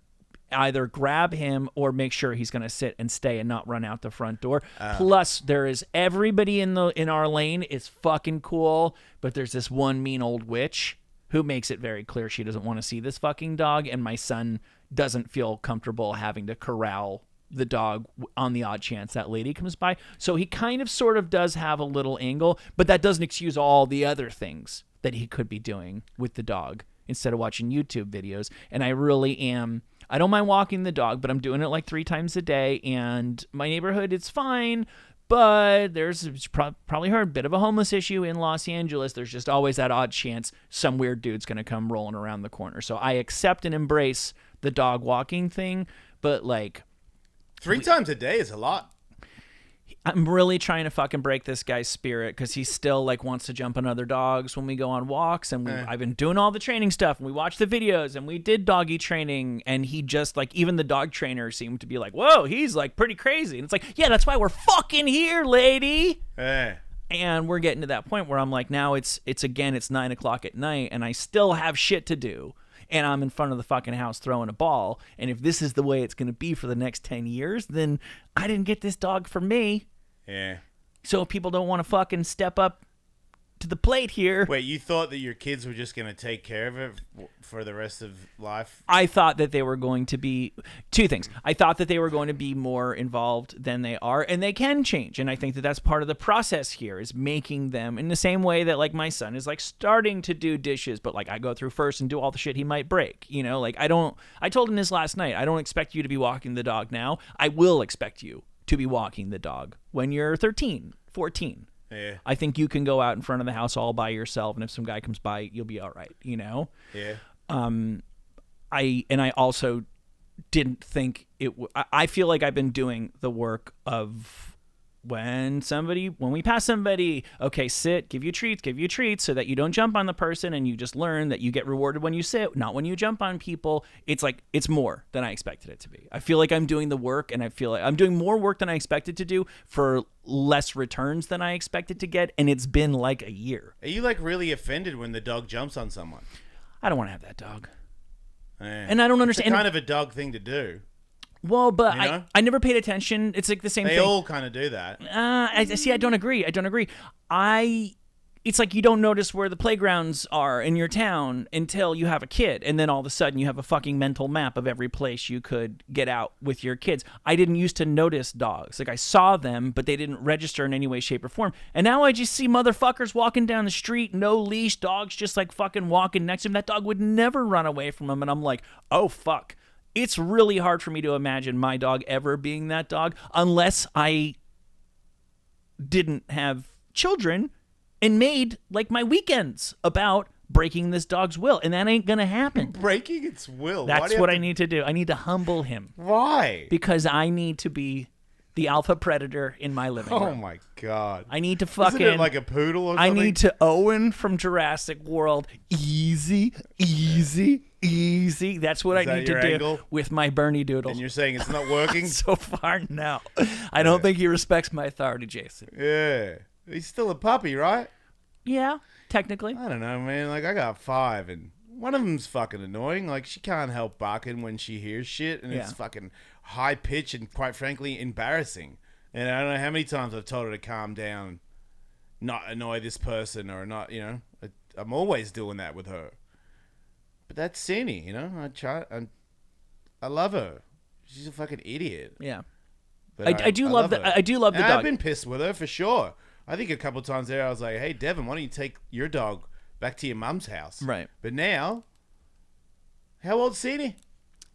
S3: either grab him or make sure he's going to sit and stay and not run out the front door. Plus, there is everybody in our lane is fucking cool, but there's this one mean old witch who makes it very clear she doesn't want to see this fucking dog, and my son doesn't feel comfortable having to corral the dog on the odd chance that lady comes by. So he kind of sort of does have a little angle, but that doesn't excuse all the other things that he could be doing with the dog instead of watching YouTube videos. And I really am, I don't mind walking the dog, but I'm doing it like 3 times a day, and my neighborhood, it's fine. But there's probably heard a bit of a homeless issue in Los Angeles. There's just always that odd chance some weird dude's going to come rolling around the corner. So I accept and embrace the dog walking thing, but like,
S1: 3 times a day is a lot.
S3: I'm really trying to fucking break this guy's spirit because he still like wants to jump on other dogs when we go on walks, and I've been doing all the training stuff, and we watched the videos, and we did doggy training, and he just like, even the dog trainer seemed to be like, whoa, he's like pretty crazy. And it's like, yeah, that's why we're fucking here, lady.
S1: Yeah.
S3: And we're getting to that point where I'm like, now it's 9 o'clock at night, and I still have shit to do. And I'm in front of the fucking house throwing a ball. And if this is the way it's going to be for the next 10 years, then I didn't get this dog for me.
S1: Yeah.
S3: So if people don't want to fucking step up to the plate here.
S1: Wait, you thought that your kids were just going to take care of it for the rest of life?
S3: I thought that they were going to be 2 things. I thought that they were going to be more involved than they are, and they can change. And I think that that's part of the process here, is making them in the same way that like my son is like starting to do dishes, but like I go through first and do all the shit he might break, you know, like I told him this last night. I don't expect you to be walking the dog now. I will expect you to be walking the dog when you're 13, 14.
S1: Yeah.
S3: I think you can go out in front of the house all by yourself, and if some guy comes by, you'll be all right, you know?
S1: Yeah.
S3: I also didn't think I feel like I've been doing the work of when we pass somebody, okay, sit, give you treats so that you don't jump on the person, and you just learn that you get rewarded when you sit, not when you jump on people. It's like, it's more than I expected it to be. I feel like I'm doing the work, and I feel like I'm doing more work than I expected to do for less returns than I expected to get, and it's been like a year.
S1: Are you like really offended when the dog jumps on someone?
S3: I don't want to have that dog.
S1: Yeah.
S3: And I don't understand.
S1: It's kind of a dog thing to do.
S3: Well, but
S1: You know?
S3: I never paid attention. It's like the same
S1: They
S3: thing.
S1: all kind of do that.
S3: I see. I don't agree. it's like you don't notice where the playgrounds are in your town until you have a kid. And then all of a sudden you have a fucking mental map of every place you could get out with your kids. I didn't used to notice dogs. Like I saw them, but they didn't register in any way, shape, or form. And now I just see motherfuckers walking down the street, no leash, dogs just like fucking walking next to him. That dog would never run away from him. And I'm like, oh, fuck. It's really hard for me to imagine my dog ever being that dog unless I didn't have children and made like my weekends about breaking this dog's will, and that ain't gonna happen.
S1: Breaking its will.
S3: That's what I need to do. I need to humble him.
S1: Why?
S3: Because I need to be the alpha predator in my living room.
S1: Oh my god.
S3: I need to fucking.
S1: Isn't it like a poodle or
S3: I
S1: something?
S3: need to Owen from Jurassic World. Easy, easy, easy. That's what
S1: Is
S3: I
S1: that
S3: need to
S1: your
S3: do
S1: angle?
S3: with my Bernie Doodle.
S1: And you're saying it's not working?
S3: So far, no. I don't think he respects my authority, Jason.
S1: Yeah. He's still a puppy, right?
S3: Yeah, technically.
S1: I don't know, man. Like, I got 5, and one of them's fucking annoying. Like, she can't help barking when she hears shit, and it's fucking high pitched and, quite frankly, embarrassing. And I don't know how many times I've told her to calm down, not annoy this person, or not, you know. I'm always doing that with her. But that's Cindy, you know. I love her. She's a fucking idiot.
S3: Yeah.
S1: But
S3: I do love
S1: her.
S3: I do love the
S1: And
S3: dog.
S1: I've been pissed with her for sure. I think a couple times there I was like, hey, Devin, why don't you take your dog back to your mum's house?
S3: Right.
S1: But now, how old's Sadie?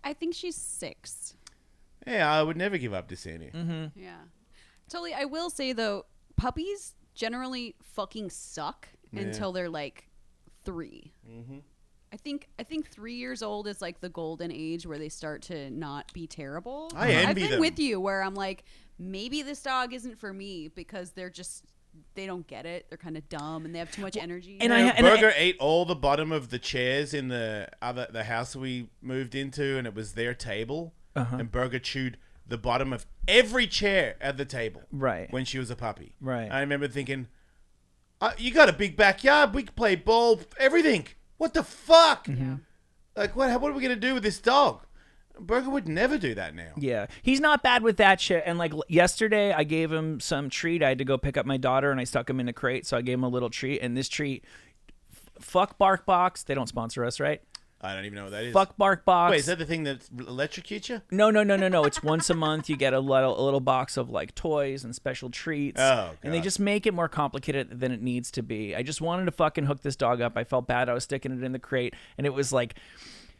S4: I think she's 6.
S1: Yeah, I would never give up to Sadie.
S3: Mm-hmm.
S4: Yeah. Totally. I will say, though, puppies generally fucking suck until they're like 3. Mm-hmm. I think 3 years old is like the golden age where they start to not be terrible.
S1: I envy
S4: I've been
S1: them.
S4: with you where I'm like, maybe this dog isn't for me because they don't get it. They're kind of dumb and they have too much energy.
S3: And
S1: Burger ate all the bottom of the chairs in the house we moved into, and it was their table. And Burger chewed the bottom of every chair at the table.
S3: Right.
S1: When she was a puppy.
S3: Right.
S1: I remember thinking, you got a big backyard. We can play ball, everything. What the fuck?
S3: Mm-hmm.
S1: Like, what are we going to do with this dog? Burger would never do that now.
S3: Yeah, he's not bad with that shit. And like yesterday, I gave him some treat. I had to go pick up my daughter, and I stuck him in a crate, so I gave him a little treat. And this treat, fuck BarkBox. They don't sponsor us, right?
S1: I don't even know what that is.
S3: Fuck BarkBox.
S1: Wait, is that the thing that electrocutes you?
S3: No. It's once a month. You get a little box of like toys and special treats.
S1: Oh,
S3: and they
S1: God.
S3: just make it more complicated than it needs to be. I just wanted to fucking hook this dog up. I felt bad. I was sticking it in the crate, and it was like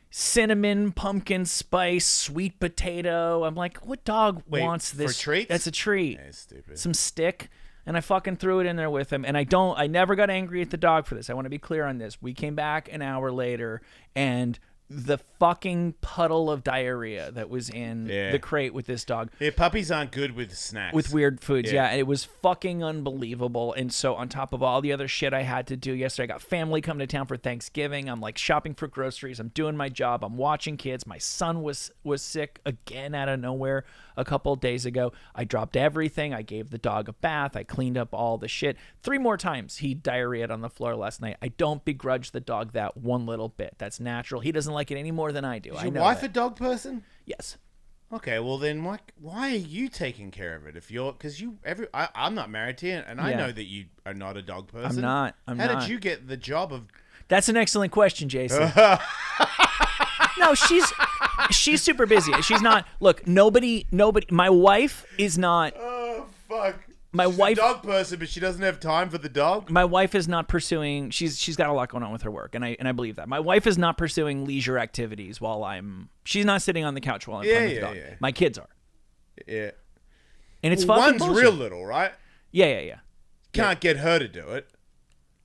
S3: cinnamon, pumpkin spice, sweet potato. I'm like, what dog wants this?
S1: For treats?
S3: That's a treat.
S1: Yeah, it's stupid.
S3: Some stick. And I fucking threw it in there with him. And I never got angry at the dog for this. I want to be clear on this. We came back an hour later, and the fucking puddle of diarrhea that was in the crate with this dog.
S1: Yeah, puppies aren't good with snacks.
S3: With weird foods,
S1: Yeah.
S3: it was fucking unbelievable. And so on top of all the other shit I had to do yesterday, I got family coming to town for Thanksgiving. I'm like shopping for groceries. I'm doing my job. I'm watching kids. My son was sick again out of nowhere a couple of days ago. I dropped everything. I gave the dog a bath. I cleaned up all the shit. 3 more times he diarrheaed on the floor last night. I don't begrudge the dog that one little bit. That's natural. He doesn't like it any more than I do.
S1: Is
S3: I
S1: your
S3: know
S1: wife
S3: that.
S1: a dog person?
S3: Yes.
S1: Okay, well then, why are you taking care of it? If you're, because I'm not married to you, and I
S3: Yeah.
S1: know that you are not a dog person.
S3: I'm not.
S1: How
S3: not.
S1: did you get the job of?
S3: That's an excellent question, Jason. No, she's super busy. She's not. Look, nobody. My wife is not.
S1: Oh fuck.
S3: My
S1: She's
S3: wife-
S1: a dog person, but she doesn't have time for the dog.
S3: My wife is not pursuing. She's got a lot going on with her work, and I believe that. My wife is not pursuing leisure activities while I'm. She's not sitting on the couch while I'm playing with the dog.
S1: Yeah.
S3: My kids are,
S1: Yeah.
S3: and it's
S1: Well,
S3: fucking
S1: one's
S3: bullshit.
S1: real little, right?
S3: Yeah.
S1: Can't get her to do it.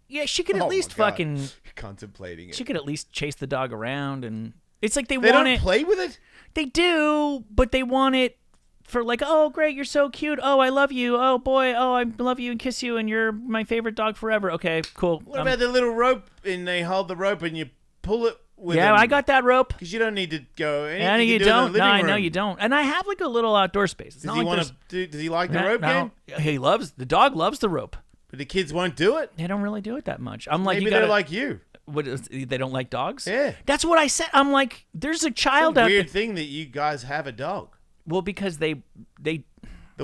S3: Yeah, she could at
S1: Oh,
S3: least
S1: my God.
S3: fucking.
S1: Contemplating it.
S3: She could at least chase the dog around, and it's like they
S1: They
S3: want
S1: don't
S3: it.
S1: play with it.
S3: They do, but they want it for like, oh, great, you're so cute. Oh, I love you. Oh, boy. Oh, I love you and kiss you, and you're my favorite dog forever. Okay, cool.
S1: What about the little rope, and they hold the rope, and you pull it with
S3: yeah,
S1: them?
S3: I got that rope.
S1: Because you don't need to go.
S3: Yeah,
S1: You
S3: you
S1: can do it in
S3: don't.
S1: the
S3: No,
S1: living
S3: I know
S1: room.
S3: you don't. And I have like a little outdoor space. It's
S1: Does
S3: not
S1: he
S3: like
S1: want
S3: there's-
S1: to? Does he like the
S3: No,
S1: rope
S3: no.
S1: game?
S3: He loves the dog. Loves the rope.
S1: But the kids won't do it.
S3: They don't really do it that much. I'm like,
S1: Maybe
S3: you gotta,
S1: they're like you.
S3: what is, they don't like dogs.
S1: Yeah.
S3: That's what I said. I'm like, there's a
S1: It's
S3: child
S1: a
S3: out
S1: weird
S3: there.
S1: thing that you guys have a dog.
S3: Well, because they
S1: The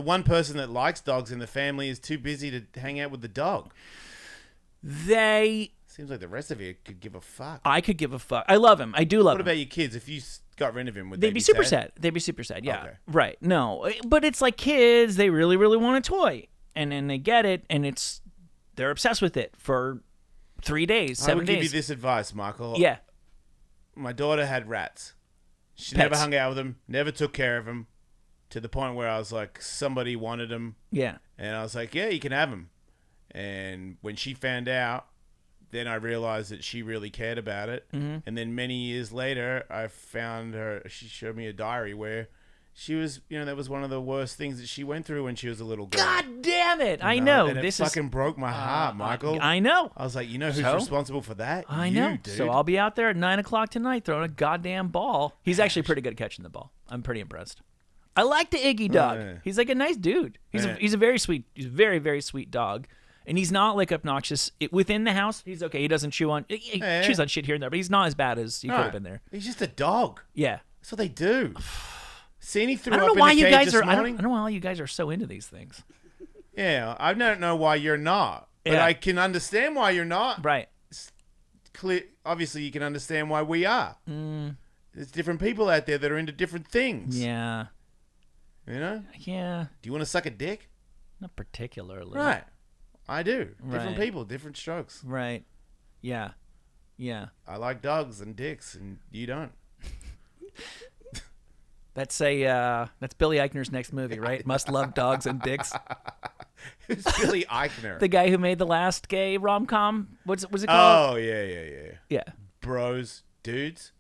S1: one person that likes dogs in the family is too busy to hang out with the dog.
S3: They.
S1: Seems like the rest of you could give a fuck.
S3: I could give a fuck. I love him. I do love
S1: What
S3: him.
S1: about your kids? If you got rid of him, would
S3: They'd be super sad. They'd be super sad. Yeah.
S1: Okay.
S3: Right. No. But it's like kids. They really, really want a toy, and then they get it, and they're obsessed with it for 3 days, 7 days.
S1: I would give you this advice, Michael.
S3: Yeah.
S1: My daughter had rats. She
S3: Pets.
S1: never hung out with them. Never took care of them. To the point where I was like, somebody wanted them.
S3: Yeah.
S1: And I was like, yeah, you can have them. And when she found out, then I realized that she really cared about it. Mm-hmm. And then many years later, I found her. She showed me a diary where she was, that was one of the worst things that she went through when she was a little girl.
S3: God damn it! I know.
S1: And
S3: This
S1: it fucking broke my heart, Michael.
S3: I know.
S1: I was like, you know who's
S3: So?
S1: responsible for that?
S3: I
S1: You,
S3: know.
S1: dude.
S3: So I'll be out there at 9:00 tonight throwing a goddamn ball. He's actually pretty good at catching the ball. I'm pretty impressed. I like the Iggy dog.
S1: Yeah.
S3: He's like a nice dude. He's
S1: Yeah.
S3: he's a very sweet. He's a very, very sweet dog. And he's not like obnoxious within the house. He's okay. He doesn't chew on. He
S1: Yeah.
S3: chews on shit here and there, but he's not as bad as he could have been there.
S1: He's just a dog.
S3: Yeah.
S1: That's what they do. See, he threw
S3: I don't
S1: up
S3: know why
S1: in a
S3: you
S1: cage
S3: guys
S1: this
S3: are. I
S1: morning.
S3: don't know why you guys are so into these things.
S1: Yeah, I don't know why you're not, but
S3: Yeah.
S1: I can understand why you're not.
S3: Right.
S1: Clear, obviously, you can understand why we are. There's different people out there that are into different things.
S3: Yeah.
S1: You know?
S3: Yeah.
S1: Do you want to suck a dick?
S3: Not particularly.
S1: Right. I do. Different
S3: Right.
S1: people, different strokes.
S3: Right. Yeah. Yeah.
S1: I like dogs and dicks, and you don't.
S3: That's that's Billy Eichner's next movie, right? Must love dogs and dicks.
S1: Who's Billy Eichner?
S3: The guy who made the last gay rom-com. Was it called?
S1: Oh, yeah.
S3: Yeah.
S1: Bros, dudes.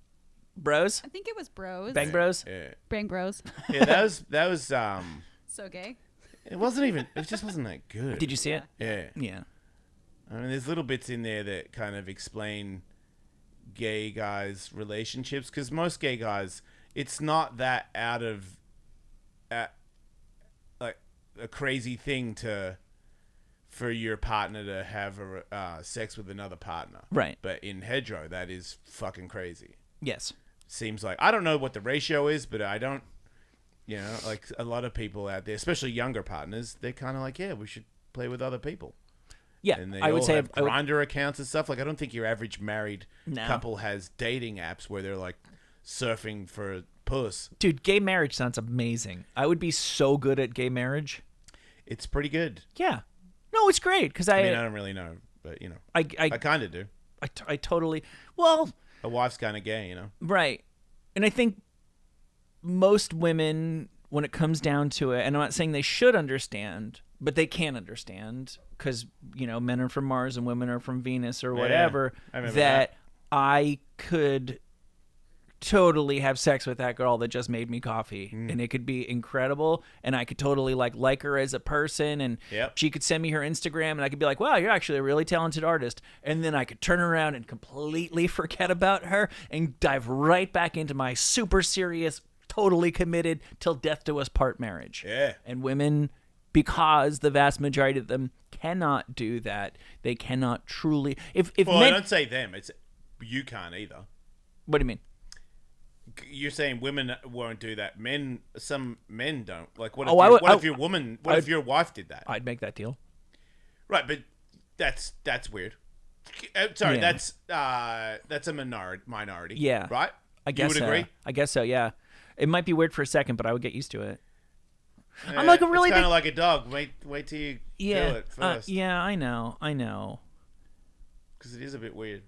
S3: Bros?
S4: I think it was Bros.
S3: Bang Bros?
S1: Yeah.
S4: Bang Bros.
S1: Yeah, that was
S4: So gay.
S1: it just wasn't that good.
S3: Did you see it?
S1: Yeah.
S3: Yeah.
S1: I mean, there's little bits in there that kind of explain gay guys' relationships, because most gay guys, it's not that out of like a crazy thing for your partner to have sex with another partner.
S3: Right.
S1: But in hetero, that is fucking crazy.
S3: Yes.
S1: Seems like, I don't know what the ratio is, but I don't, like a lot of people out there, especially younger partners, they're kind of like, yeah, we should play with other people.
S3: Yeah.
S1: And they
S3: I would
S1: all
S3: say
S1: have Grindr accounts and stuff. Like, I don't think your average married
S3: No.
S1: couple has dating apps where they're like surfing for puss.
S3: dude, gay marriage sounds amazing. I would be so good at gay marriage.
S1: It's pretty good.
S3: Yeah. No, it's great because
S1: I mean, I don't really know, but I
S3: I
S1: kind of do.
S3: totally. Well,
S1: A wife's kind of gay,
S3: right. And I think most women, when it comes down to it, and I'm not saying they should understand, but they can understand because, men are from Mars and women are from Venus or whatever,
S1: I remember
S3: that I could totally have sex with that girl that just made me coffee and it could be incredible and I could totally like her as a person and
S1: Yep.
S3: she could send me her Instagram and I could be like, wow, you're actually a really talented artist, and then I could turn around and completely forget about her and dive right back into my super serious, totally committed till death do us part marriage.
S1: Yeah.
S3: And women, because the vast majority of them cannot do that, they cannot truly if
S1: Well, I
S3: men,
S1: don't say them. It's you can't either.
S3: what do you mean?
S1: You're saying women won't do that. Some men don't. Like, what
S3: Oh,
S1: if your woman? What if your wife did that?
S3: I'd make that deal.
S1: Right, but that's weird. Sorry,
S3: Yeah.
S1: that's a minority.
S3: Yeah.
S1: Right.
S3: I guess
S1: you would agree.
S3: I guess so. Yeah, it might be weird for a second, but I would get used to it. I'm like a really
S1: It's kind
S3: big.
S1: of like a dog. Wait till you
S3: Yeah,
S1: do it first.
S3: yeah, I know.
S1: Because it is a bit weird.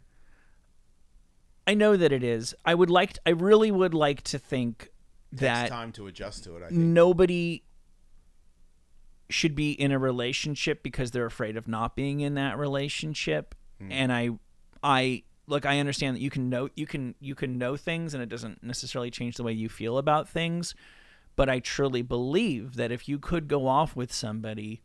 S3: I know that it is. I really would like to think
S1: Takes
S3: that
S1: time to adjust to it. I think.
S3: nobody should be in a relationship because they're afraid of not being in that relationship. And I understand that you can know things and it doesn't necessarily change the way you feel about things, but I truly believe that if you could go off with somebody,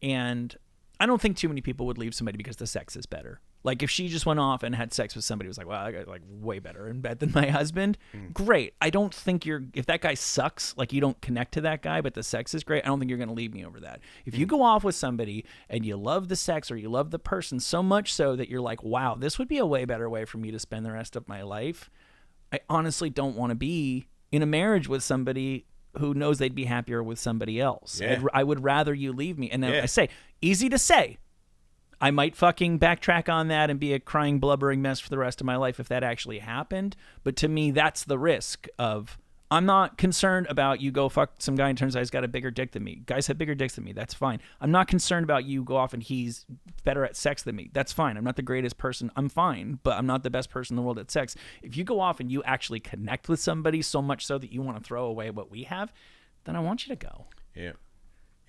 S3: and I don't think too many people would leave somebody because the sex is better. Like if she just went off and had sex with somebody who was like, wow, I got like way better in bed than my husband. Great. I don't think if that guy sucks, like you don't connect to that guy, but the sex is great, I don't think you're going to leave me over that. If you go off with somebody and you love the sex or you love the person so much so that you're like, wow, this would be a way better way for me to spend the rest of my life, I honestly don't want to be in a marriage with somebody who knows they'd be happier with somebody else.
S1: Yeah.
S3: I would rather you leave me. And then
S1: Yeah.
S3: I say, easy to say. I might fucking backtrack on that and be a crying, blubbering mess for the rest of my life if that actually happened. But to me, that's the risk of, I'm not concerned about you go fuck some guy and turns out he's got a bigger dick than me. Guys have bigger dicks than me. That's fine. I'm not concerned about you go off and he's better at sex than me. That's fine. I'm not the greatest person. I'm fine, but I'm not the best person in the world at sex. If you go off and you actually connect with somebody so much so that you want to throw away what we have, then I want you to go.
S1: Yeah.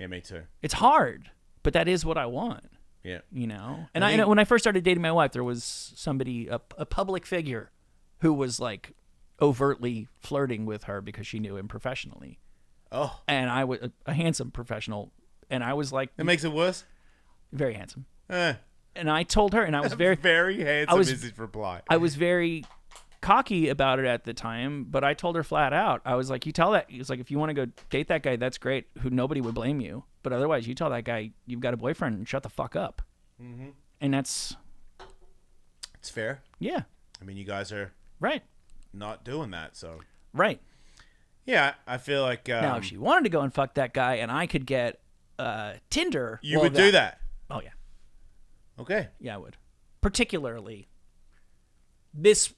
S1: Yeah, me too.
S3: It's hard, but that is what I want.
S1: Yeah.
S3: You know? And I know when I first started dating my wife, there was somebody, a public figure, who was like overtly flirting with her because she knew him professionally.
S1: Oh.
S3: And I was a handsome professional. And I was like...
S1: It makes it worse?
S3: Very handsome.
S1: Eh.
S3: And I told her, and I was very...
S1: Very handsome is his reply.
S3: I was very cocky about it at the time, but I told her flat out. I was like, you tell that... He was like, if you want to go date that guy, that's great. Nobody would blame you. But otherwise, you tell that guy you've got a boyfriend and shut the fuck up. Mm-hmm. And that's...
S1: It's fair.
S3: Yeah.
S1: I mean, you guys are...
S3: Right.
S1: Not doing that, so...
S3: Right.
S1: Yeah, I feel like...
S3: now, if she wanted to go and fuck that guy and I could get Tinder...
S1: You would do that?
S3: Oh, yeah.
S1: Okay.
S3: Yeah, I would. Particularly, this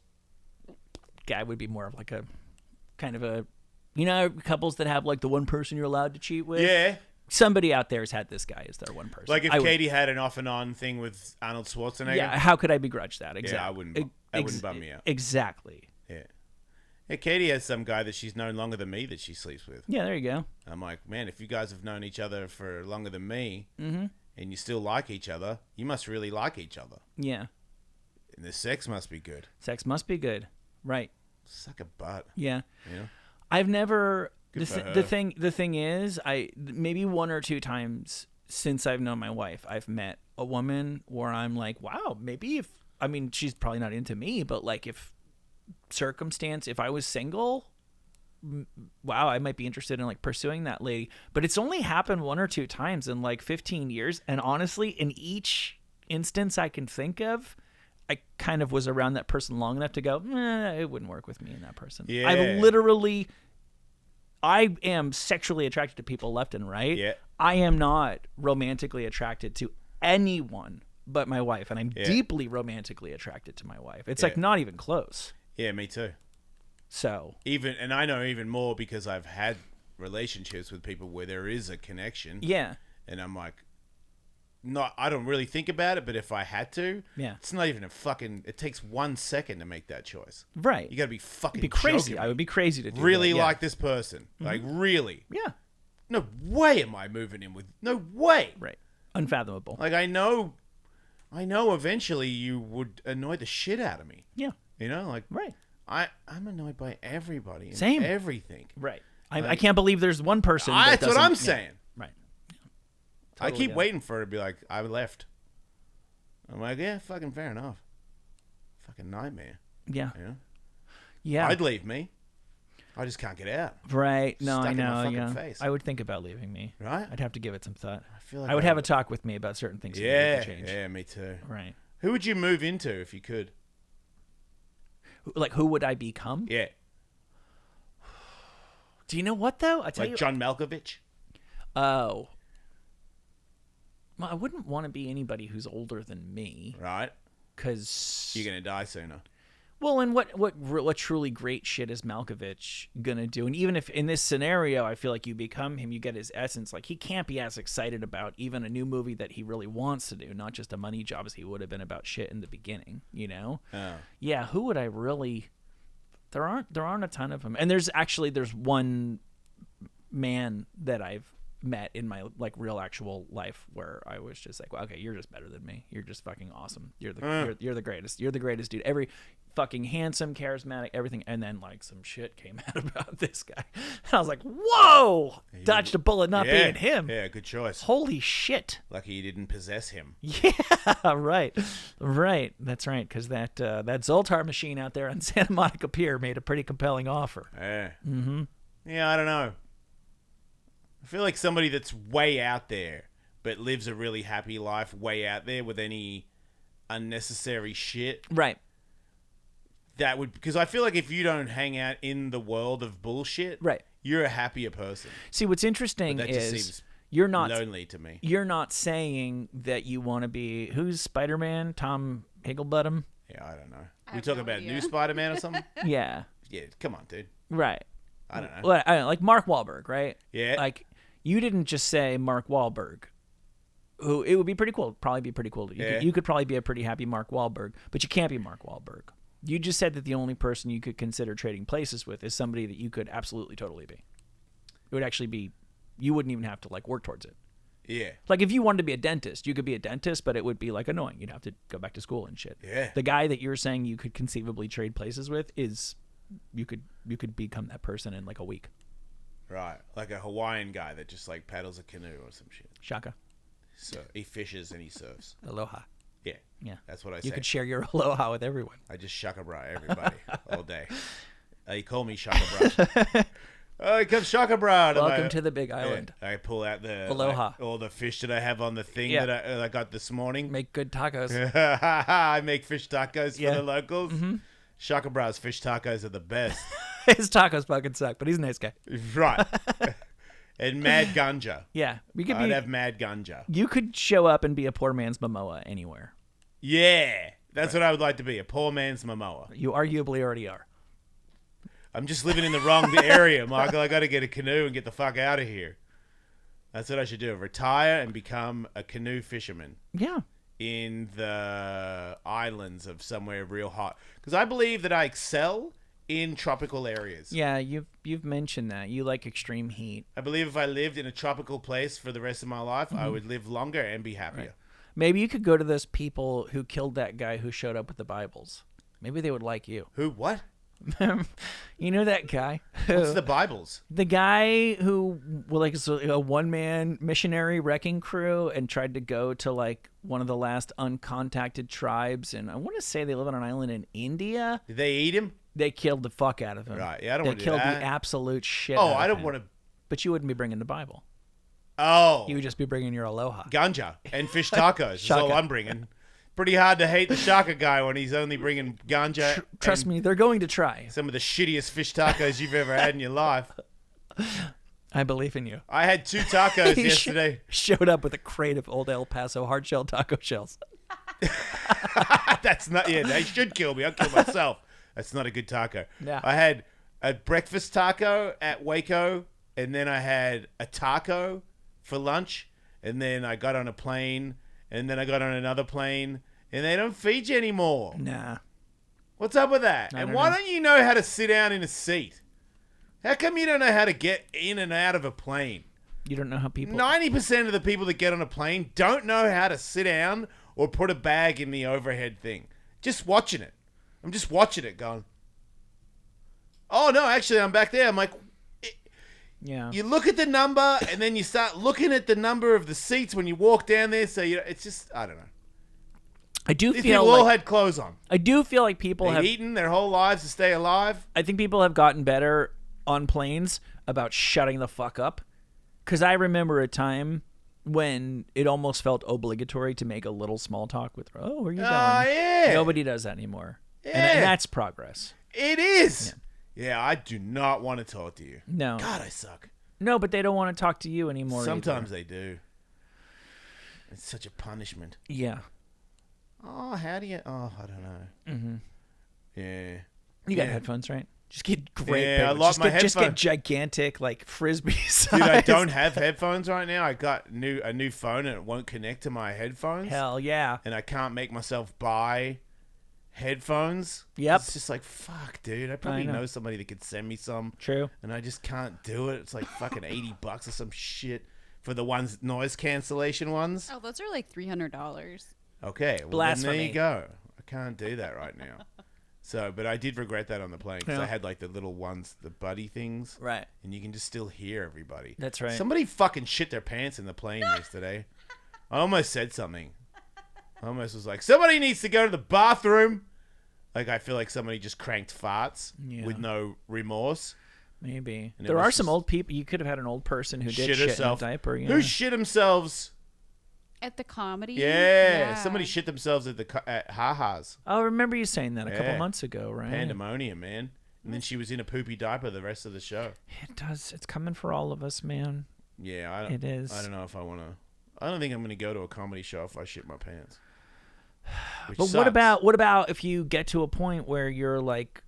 S3: guy would be more of like a... Kind of a... You know, couples that have like the one person you're allowed to cheat with?
S1: Yeah.
S3: Somebody out there has had this guy as their one person.
S1: Like if Katie had an off and on thing with Arnold Schwarzenegger?
S3: Yeah, how could I begrudge that? Exactly.
S1: Yeah, I wouldn't. That wouldn't bum me out.
S3: Exactly.
S1: Yeah. Yeah, Katie has some guy that she's known longer than me that she sleeps with.
S3: Yeah, there you go.
S1: I'm like, man, if you guys have known each other for longer than me
S3: and
S1: you still like each other, you must really like each other.
S3: Yeah.
S1: And the sex must be good.
S3: Sex must be good. Right.
S1: Suck a butt.
S3: Yeah.
S1: You know?
S3: I've never...
S1: Good for her.
S3: The thing is, maybe one or two times since I've known my wife, I've met a woman where I'm like, wow, maybe if... I mean, she's probably not into me, but like if I was single, wow, I might be interested in like pursuing that lady. But it's only happened one or two times in like 15 years. And honestly, in each instance I can think of, I kind of was around that person long enough to go, it wouldn't work with me and that person.
S1: Yeah.
S3: I am sexually attracted to people left and right.
S1: Yeah.
S3: I am not romantically attracted to anyone but my wife, and I'm deeply romantically attracted to my wife. It's like not even close.
S1: Yeah, me too.
S3: So
S1: And I know even more because I've had relationships with people where there is a connection.
S3: yeah,
S1: And I'm like, I don't really think about it, but if I had to, it's not even it takes 1 second to make that choice.
S3: right.
S1: You got to be fucking
S3: It'd be crazy.
S1: joking
S3: I would be crazy to do
S1: really
S3: that. Yeah.
S1: like this person. Like, really.
S3: Yeah,
S1: No way am I moving in with... No way.
S3: right. Unfathomable.
S1: Like, I know eventually you would annoy the shit out of me.
S3: Yeah,
S1: You know? Like,
S3: right.
S1: I'm annoyed by everybody. And
S3: Same.
S1: everything.
S3: Right. I can't believe there's one person.
S1: That's what I'm
S3: yeah.
S1: saying.
S3: Right.
S1: I
S3: Totally,
S1: keep waiting for her to be like, I left. I'm like, yeah, fucking fair enough. Fucking nightmare.
S3: Yeah.
S1: You know?
S3: Yeah.
S1: I'd leave me. I just can't get out.
S3: Right. No,
S1: Stuck
S3: I
S1: in my
S3: know.
S1: fucking
S3: Yeah.
S1: face.
S3: I would think about leaving me.
S1: Right?
S3: I'd have to give it some thought.
S1: I feel like
S3: I would have a talk with me about certain things. That
S1: Yeah,
S3: need to change.
S1: yeah, me too.
S3: Right.
S1: Who would you move into if you could?
S3: Like, who would I become?
S1: Yeah.
S3: Do you know what though? I tell
S1: Like
S3: you.
S1: John Malkovich?
S3: Oh. Well, I wouldn't want to be anybody who's older than me,
S1: Right?
S3: because
S1: You're going to die sooner.
S3: well, and what truly great shit is Malkovich gonna do? And even if in this scenario, I feel like you become him, you get his essence. Like he can't be as excited about even a new movie that he really wants to do, not just a money job as he would have been about shit in the beginning. You know?
S1: Oh.
S3: Yeah. Who would I really? There aren't a ton of them, and there's one man that I've met in my like real actual life where I was just like, well, okay, you're just better than me. You're just fucking awesome. You're the greatest. You're the greatest dude. Every fucking handsome, charismatic, everything. And then like some shit came out about this guy. And I was like, whoa, dodged a bullet not being him.
S1: Yeah, good choice.
S3: Holy shit.
S1: Lucky you didn't possess him.
S3: Yeah, right. That's right. Because that Zoltar machine out there on Santa Monica Pier made a pretty compelling offer.
S1: Yeah. Mm-hmm. Yeah, I don't know. I feel like somebody that's way out there but lives a really happy life way out there with any unnecessary shit.
S3: Right.
S1: That would... Because I feel like if you don't hang out in the world of bullshit,
S3: right,
S1: you're a happier person.
S3: See, what's interesting
S1: But that just
S3: is...
S1: seems
S3: You're not
S1: lonely to me.
S3: You're not saying that you want to be who's Spider-Man? Tom Higglebottom?
S1: Yeah, I don't know.
S4: I
S1: We
S4: have
S1: talking
S4: no
S1: about
S4: idea.
S1: new Spider-Man or something?
S3: Yeah.
S1: Yeah, come on, dude.
S3: Right.
S1: I don't know.
S3: Well, I don't know, like Mark Wahlberg, right?
S1: Yeah.
S3: Like you didn't just say Mark Wahlberg. Who it would be pretty cool. Probably be pretty cool. You could probably be a pretty happy Mark Wahlberg, but you can't be Mark Wahlberg. You just said that the only person you could consider trading places with is somebody that you could absolutely totally be. It would actually be, you wouldn't even have to like work towards it.
S1: Yeah.
S3: Like if you wanted to be a dentist, you could be a dentist, but it would be like annoying. You'd have to go back to school and shit.
S1: Yeah.
S3: The guy that you're saying you could conceivably trade places with is, you could become that person in like a week.
S1: Right. Like a Hawaiian guy that just like paddles a canoe or some shit.
S3: Shaka.
S1: So he fishes and he surfs.
S3: Aloha.
S1: Yeah.
S3: Yeah.
S1: That's what I
S3: You
S1: say.
S3: could share your aloha with everyone.
S1: I just shaka bra everybody all day. They call me shaka bra. Oh, here comes shaka bra. And
S3: Welcome to the Big
S1: yeah,
S3: Island.
S1: I pull out the
S3: Aloha.
S1: like, all the fish that I have on the thing
S3: Yeah.
S1: that I got this morning.
S3: Make good tacos.
S1: I make fish tacos
S3: Yeah.
S1: for the locals. Shaka bra's fish tacos are the best.
S3: His tacos fucking suck, but he's a nice guy.
S1: Right. And mad ganja.
S3: Yeah. We could
S1: I'd
S3: be,
S1: have mad ganja.
S3: you could show up and be a poor man's Momoa anywhere.
S1: Yeah. That's what I would like to be, a poor man's Momoa.
S3: You arguably already are.
S1: I'm just living in the wrong area, Michael. I got to get a canoe and get the fuck out of here. That's what I should do. Retire and become a canoe fisherman
S3: Yeah.
S1: in the islands of somewhere real hot. Because I believe that I excel in tropical areas.
S3: Yeah, you've mentioned that. You like extreme heat.
S1: I believe if I lived in a tropical place for the rest of my life, I would live longer and be happier.
S3: Maybe you could go to those people who killed that guy who showed up with the Bibles. Maybe they would like you.
S1: Who? What?
S3: You know that guy?
S1: What's the Bibles?
S3: The guy who, well, like, is a one-man missionary wrecking crew and tried to go to, like, one of the last uncontacted tribes. And I want to say they live on an island in India.
S1: Did they eat him?
S3: They killed the fuck out of him.
S1: Right. Yeah, I don't
S3: They
S1: want to do
S3: killed
S1: that.
S3: the absolute shit
S1: Oh,
S3: out
S1: I
S3: of
S1: don't
S3: him.
S1: want to.
S3: But you wouldn't be bringing the Bible.
S1: Oh.
S3: You would just be bringing your aloha.
S1: Ganja and fish tacos is all
S3: Shaka.
S1: I'm bringing. Pretty hard to hate the Shaka guy when he's only bringing ganja.
S3: Trust
S1: and
S3: me, they're going to try.
S1: some of the shittiest fish tacos you've ever had in your life.
S3: I believe in you.
S1: I had 2 tacos
S3: He
S1: yesterday.
S3: showed up with a crate of old El Paso hard-shell taco shells.
S1: That's not. Yeah, they should kill me. I'll kill myself. That's not a good taco.
S3: Yeah.
S1: I had a breakfast taco at Waco, and then I had a taco for lunch, and then I got on a plane, and then I got on another plane, and they don't feed you anymore.
S3: Nah.
S1: What's up with that?
S3: I
S1: And
S3: don't
S1: why
S3: know.
S1: don't you know how to sit down in a seat? How come you don't know how to get in and out of a plane?
S3: You don't know how people...
S1: 90% of the people that get on a plane don't know how to sit down or put a bag in the overhead thing. Just watching it. I'm just watching it going, oh, no, actually, I'm back there. I'm like,
S3: Yeah.
S1: you look at the number and then you start looking at the number of the seats when you walk down there. So, it's just, I don't know.
S3: I do
S1: These
S3: feel
S1: people all
S3: like...
S1: had clothes on.
S3: I do feel like people
S1: They've
S3: have...
S1: eaten their whole lives to stay alive.
S3: I think people have gotten better on planes about shutting the fuck up. Because I remember a time when it almost felt obligatory to make a little small talk with, oh, where are you going?
S1: Yeah.
S3: Nobody does that anymore.
S1: Yeah.
S3: And that's progress.
S1: It is. Yeah, I do not want to talk to you.
S3: No.
S1: God, I suck.
S3: No, but they don't want to talk to you anymore
S1: Sometimes
S3: either.
S1: they do. It's such a punishment.
S3: Yeah.
S1: Oh, how do you? Oh, I don't know. Mm-hmm. Yeah.
S3: You got
S1: Yeah.
S3: headphones, right? Just get great.
S1: Yeah, I
S3: big-
S1: like
S3: just
S1: my
S3: get, Just get
S1: headphones.
S3: gigantic, like, Frisbee size.
S1: Dude, I don't have headphones right now. I got a new phone and it won't connect to my headphones.
S3: Hell yeah.
S1: And I can't make myself buy headphones.
S3: Yep.
S1: It's just like, fuck, dude. I probably
S3: know.
S1: know somebody that could send me some.
S3: True.
S1: And I just can't do it. It's like fucking $80 or some shit for the ones noise cancellation ones.
S4: Oh, those are like $300.
S1: Okay, well then there
S3: Blasphemy.
S1: you go. I can't do that right now. So, but I did regret that on the plane because
S3: Yeah.
S1: I had like the little ones, the buddy things,
S3: Right.
S1: and you can just still hear everybody.
S3: That's right.
S1: Somebody fucking shit their pants in the plane yesterday. I almost said something. I almost was like, somebody needs to go to the bathroom. Like I feel like somebody just cranked farts
S3: Yeah.
S1: with no remorse.
S3: Maybe.
S1: And it
S3: There
S1: was
S3: are some
S1: just-
S3: old people. You could have had an old person who did
S1: Shit
S3: shit
S1: herself.
S3: in a diaper. Yeah.
S1: Who shit themselves?
S4: At the comedy?
S1: Yeah, somebody shit themselves at Ha-Ha's.
S3: I remember you saying that a couple
S1: Yeah.
S3: months ago, right?
S1: Pandemonium, man. And then she was in a poopy diaper the rest of the show.
S3: It does. It's coming for all of us, man.
S1: Yeah,
S3: It is.
S1: I don't know if I want to. I don't think I'm going to go to a comedy show if I shit my pants. Which
S3: But
S1: sucks.
S3: what about if you get to a point where you're like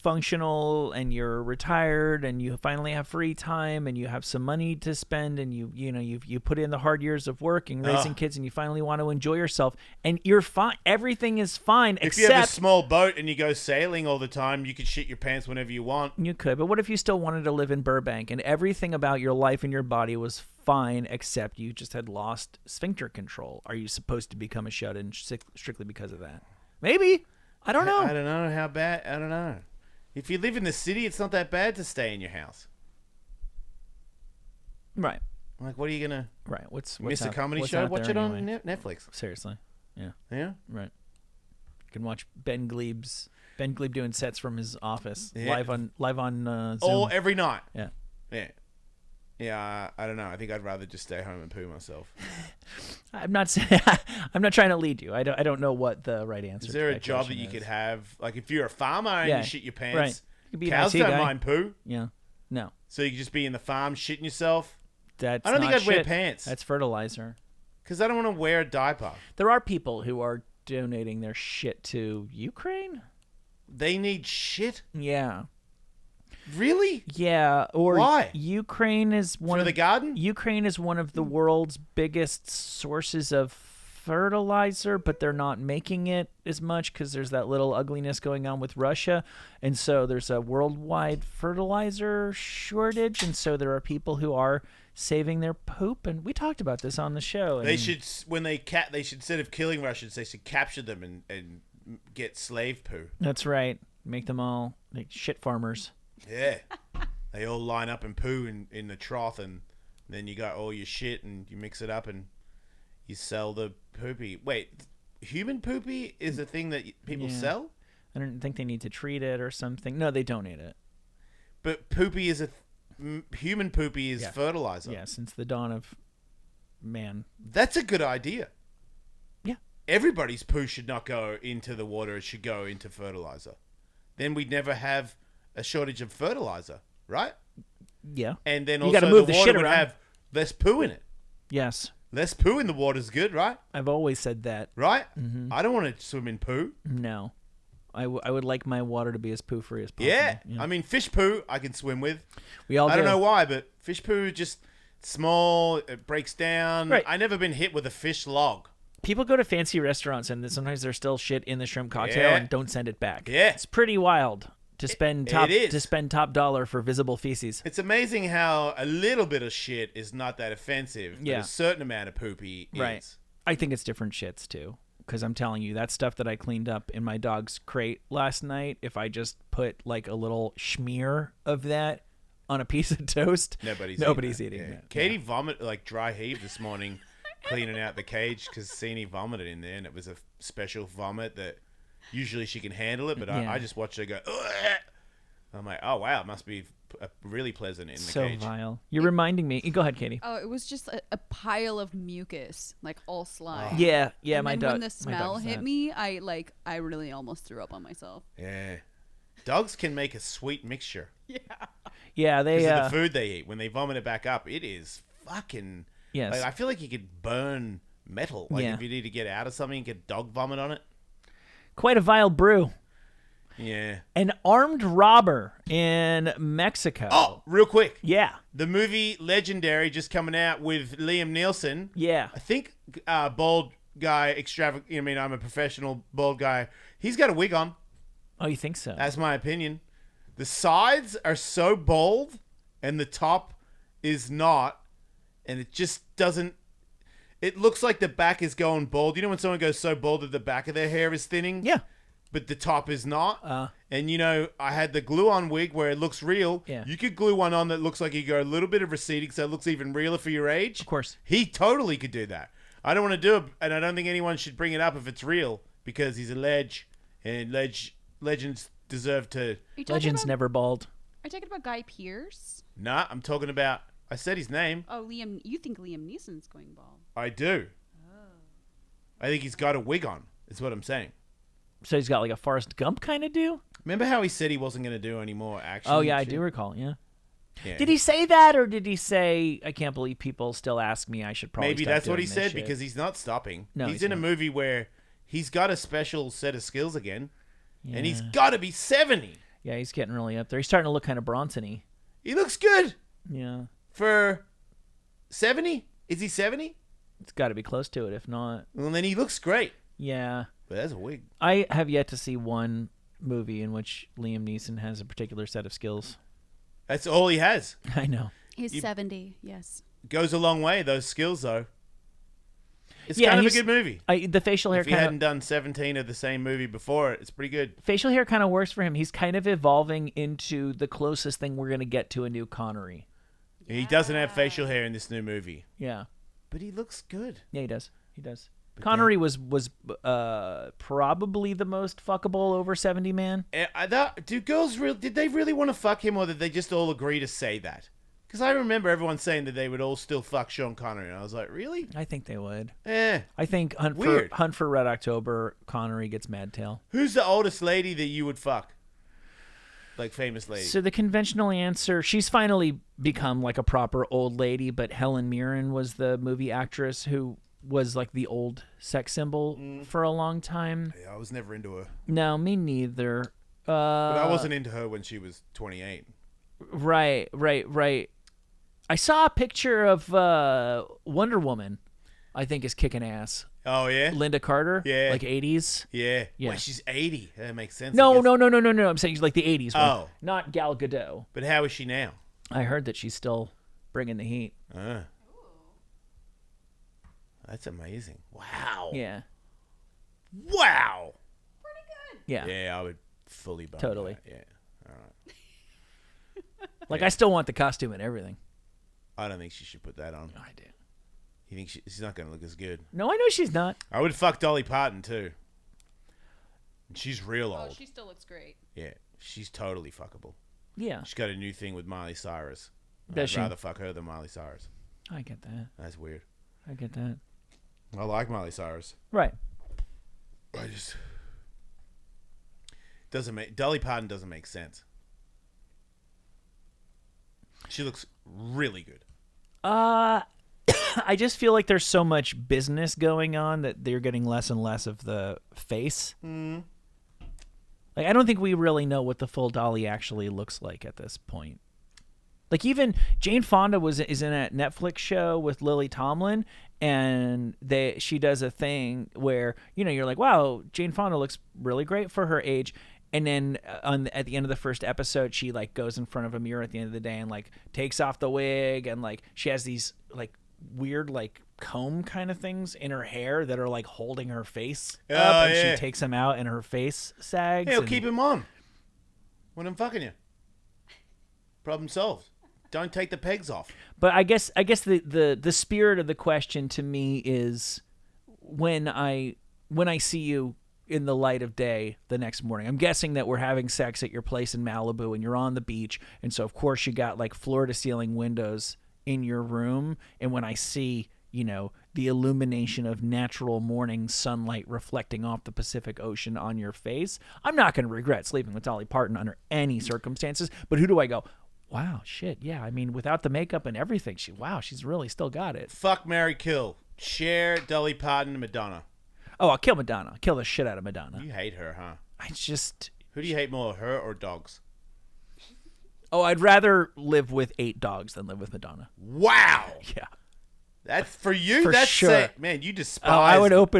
S3: functional and you're retired and you finally have free time and you have some money to spend and you put in the hard years of working, raising kids, and you finally want to enjoy yourself and you're fine. Everything is fine
S1: If
S3: except
S1: you have a small boat and you go sailing all the time, you can shit your pants whenever you want.
S3: you could. But what if you still wanted to live in Burbank and everything about your life and your body was fine except you just had lost sphincter control? Are you supposed to become a shut-in strictly because of that? Maybe. I don't know.
S1: I don't know how bad. I don't know. If you live in the city, it's not that bad to stay in your house.
S3: Right.
S1: Like, what are you gonna
S3: Right. What's
S1: miss a
S3: out-
S1: comedy
S3: what's
S1: show?
S3: out
S1: Watch
S3: there
S1: it on
S3: anyway?
S1: Netflix.
S3: Seriously. Yeah.
S1: Yeah.
S3: Right. You can watch Ben Glebe doing sets from his office
S1: Yeah.
S3: live on Zoom.
S1: All every night.
S3: Yeah.
S1: Yeah. Yeah. I don't know. I think I'd rather just stay home and poo myself.
S3: I'm not saying I'm not trying to lead you. I don't know what the right answer.
S1: Is there
S3: to
S1: a
S3: that
S1: job that
S3: question
S1: you
S3: is.
S1: could have? Like, if you're a farmer and
S3: Yeah.
S1: you shit your
S3: Right.
S1: pants,
S3: You could be an
S1: cows
S3: IT
S1: don't
S3: guy.
S1: mind poo.
S3: Yeah. No.
S1: So you could just be in the farm shitting yourself.
S3: That's
S1: I don't think
S3: not
S1: I'd wear
S3: shit.
S1: pants.
S3: That's fertilizer.
S1: Because I don't want to wear a diaper.
S3: There are people who are donating their shit to Ukraine.
S1: They need shit?
S3: Yeah.
S1: Really?
S3: Yeah. Or
S1: Why?
S3: Ukraine is one
S1: For
S3: of
S1: the garden?
S3: Ukraine is one of the world's biggest sources of fertilizer, but they're not making it as much because there's that little ugliness going on with Russia, and so there's a worldwide fertilizer shortage, and so there are people who are saving their poop, and we talked about this on the show.
S1: They
S3: and-
S1: should, when they should, instead of killing Russians, they should capture them and get slave poo.
S3: That's right. Make them all like shit farmers.
S1: Yeah. They all line up and poo in the trough, and then you got all your shit and you mix it up and you sell the poopy. Wait, human poopy is a thing that people
S3: Yeah.
S1: sell?
S3: I don't think they need to treat it or something. No, they donate it.
S1: But poopy is human poopy is
S3: Yeah.
S1: fertilizer.
S3: Yeah, since the dawn of man.
S1: That's a good idea.
S3: Yeah.
S1: Everybody's poo should not go into the water. It should go into fertilizer. Then we'd never have a shortage of fertilizer, right?
S3: Yeah.
S1: And then
S3: You
S1: also
S3: gotta move
S1: the
S3: the
S1: water
S3: shit
S1: would
S3: around.
S1: have less poo in it.
S3: Yes.
S1: Less poo in the water is good, right?
S3: I've always said that.
S1: Right?
S3: Mm-hmm.
S1: I don't want to swim in poo.
S3: No. I would like my water to be as poo-free as possible.
S1: Yeah. I mean, fish poo I can swim with.
S3: We all
S1: I don't
S3: do.
S1: know why, but fish poo is just small. It breaks down.
S3: Right.
S1: I never been hit with a fish log.
S3: People go to fancy restaurants and sometimes there's still shit in the shrimp cocktail
S1: Yeah.
S3: and don't send it back.
S1: Yeah.
S3: It's pretty wild to spend top dollar for visible feces.
S1: It's amazing how a little bit of shit is not that offensive, but
S3: Yeah.
S1: a certain amount of poopy
S3: Right.
S1: is.
S3: I think it's different shits too. Because I'm telling you, that stuff that I cleaned up in my dog's crate last night, if I just put like a little smear of that on a piece of toast,
S1: Nobody's
S3: eating
S1: Yeah.
S3: that.
S1: Katie vomited, like dry heaved this morning, cleaning out the cage because Sini vomited in there, and it was a special vomit that usually she can handle it, but
S3: Yeah.
S1: I just watched her go. Ugh! I'm like, oh wow, it must be really pleasant in the
S3: So
S1: cage.
S3: vile. You're reminding me. Go ahead, Katie.
S4: Oh, it was just a pile of mucus, like all slime.
S3: Yeah, yeah.
S4: And
S3: my
S4: then
S3: dog.
S4: when the
S3: my
S4: smell
S3: dog does
S4: hit
S3: that.
S4: me, I really almost threw up on myself.
S1: Yeah, dogs can make a sweet mixture
S3: Yeah, they.
S1: because of the food they eat. When they vomit it back up, it is fucking.
S3: Yes.
S1: Like, I feel like you could burn metal. Like
S3: Yeah.
S1: if you need to get out of something, you get dog vomit on it.
S3: Quite a vile brew.
S1: Yeah.
S3: An armed robber in Mexico.
S1: Oh, real quick.
S3: Yeah.
S1: The movie Legendary just coming out with Liam Neeson.
S3: Yeah.
S1: I think bald guy, extravagant. I mean, I'm a professional bald guy. He's got a wig on.
S3: Oh, you think so?
S1: That's my opinion. The sides are so bald, and the top is not, and it just doesn't. It looks like the back is going bald. You know when someone goes so bald that the back of their hair is thinning?
S3: Yeah.
S1: But the top is not. And you know, I had the glue-on wig where it looks real.
S3: Yeah.
S1: You could glue one on that looks like you go a little bit of receding, so it looks even realer for your age.
S3: Of course.
S1: He totally could do that. I don't want to do it, and I don't think anyone should bring it up if it's real, because he's a ledge, and legends deserve to.
S4: Are you talking
S3: Legends
S4: about,
S3: never bald.
S4: Are you talking about Guy Pearce?
S1: Nah, I'm talking about. I said his name.
S4: Oh, Liam. You think Liam Neeson's going bald?
S1: I do. I think he's got a wig on. Is what I'm saying.
S3: So he's got like a Forrest Gump kind of do?
S1: Remember how he said he wasn't going to do any more action?
S3: Oh, yeah, I
S1: shit?
S3: do recall. Yeah.
S1: Yeah.
S3: Did he say that, or did he say, I can't believe people still ask me, I should probably
S1: Maybe
S3: stop
S1: that's what
S3: doing
S1: he
S3: this
S1: said
S3: shit.
S1: because he's not stopping.
S3: No,
S1: he's
S3: he's
S1: in a
S3: not.
S1: movie where he's got a special set of skills again, and he's
S3: Yeah.
S1: got to be 70.
S3: Yeah, he's getting really up there. He's starting to look kind of Bronson-y.
S1: He looks good
S3: Yeah.
S1: for 70. Is he 70?
S3: It's got to be close to it, if not.
S1: Well, then he looks great.
S3: Yeah.
S1: But that's a wig.
S3: I have yet to see one movie in which Liam Neeson has a particular set of skills.
S1: That's all he has.
S3: I know.
S4: He's 70. Yes.
S1: Goes a long way, those skills, though. It's
S3: Yeah,
S1: kind of a
S3: he's-
S1: good movie.
S3: The facial hair
S1: If he
S3: kind
S1: hadn't
S3: of
S1: done 17 of the same movie before, it's pretty good.
S3: facial hair kind of works for him. He's kind of evolving into the closest thing we're gonna get to a new Connery.
S1: He doesn't have facial hair in this new movie,
S3: Yeah.
S1: but he looks good.
S3: Yeah, he does. He does.
S1: But
S3: Connery was probably the most fuckable over 70 man.
S1: Did they really want to fuck him, or did they just all agree to say that? Because I remember everyone saying that they would all still fuck Sean Connery, and I was like, really?
S3: I think they would.
S1: I
S3: think
S1: Weird.
S3: Hunt for Red October, Connery gets mad tail.
S1: Who's the oldest lady that you would fuck? Like famous lady.
S3: So the conventional answer, she's finally become like a proper old lady, but Helen Mirren was the movie actress who was like the old sex symbol for a long time.
S1: Yeah, I was never into her.
S3: No, me neither.
S1: But I wasn't into her when she was 28.
S3: Right. I saw a picture of Wonder Woman. I think is kicking ass.
S1: Oh, yeah?
S3: Linda Carter.
S1: Yeah.
S3: Like 80s.
S1: Yeah.
S3: Yeah.
S1: Well, she's 80. That makes sense. I
S3: No.
S1: guess.
S3: I'm saying she's like the 80s one.
S1: Oh.
S3: Not Gal Gadot.
S1: But how is she now?
S3: I heard that she's still bringing the heat.
S1: That's amazing. Wow.
S3: Yeah.
S1: Wow.
S3: Yeah.
S1: Yeah, I would fully buy
S3: Totally.
S1: that. Yeah. All right.
S3: Like I still want the costume and everything.
S1: I don't think she should put that on.
S3: I do.
S1: You think she's not going to look as good?
S3: No, I know she's not.
S1: I would fuck Dolly Parton, too. And she's real
S4: Oh,
S1: old.
S4: she still looks great.
S1: Yeah, she's totally fuckable.
S3: Yeah.
S1: She's got a new thing with Miley Cyrus.
S3: Does
S1: I'd
S3: she?
S1: rather fuck her than Miley Cyrus.
S3: I get that.
S1: That's weird.
S3: I get that.
S1: I like Miley Cyrus.
S3: Right.
S1: I just doesn't make Dolly Parton doesn't make sense. She looks really good.
S3: I just feel like there's so much business going on that they're getting less and less of the face. Like I don't think we really know what the full Dolly actually looks like at this point. Like even Jane Fonda is in a Netflix show with Lily Tomlin, and she does a thing where you're like, wow, Jane Fonda looks really great for her age. And then at the end of the first episode, she like goes in front of a mirror at the end of the day and like takes off the wig, and like she has these like weird like comb kind of things in her hair that are like holding her face up, and
S1: yeah.
S3: she takes them out and her face sags.
S1: Hey, I'll
S3: and-
S1: keep him on when I'm fucking you. Problem solved. Don't take the pegs off.
S3: But I guess the spirit of the question to me is when I see you in the light of day the next morning. I'm guessing that we're having sex at your place in Malibu and you're on the beach, and so of course you got like floor to ceiling windows in your room, and when I see the illumination of natural morning sunlight reflecting off the Pacific Ocean on your face, I'm not going to regret sleeping with Dolly Parton under any circumstances. But who do I go, wow, shit, yeah, I mean, without the makeup and everything, she's really still got it.
S1: Fuck, marry, kill. Cher, Dolly Parton, Madonna.
S3: Oh, I'll kill Madonna. I'll kill the shit out of Madonna.
S1: You hate her, huh? Who do you hate more, her or dogs?
S3: I'd rather live with 8 dogs than live with Madonna.
S1: Wow.
S3: Yeah.
S1: That's for you.
S3: For
S1: That's
S3: sure.
S1: sick, man. You despise.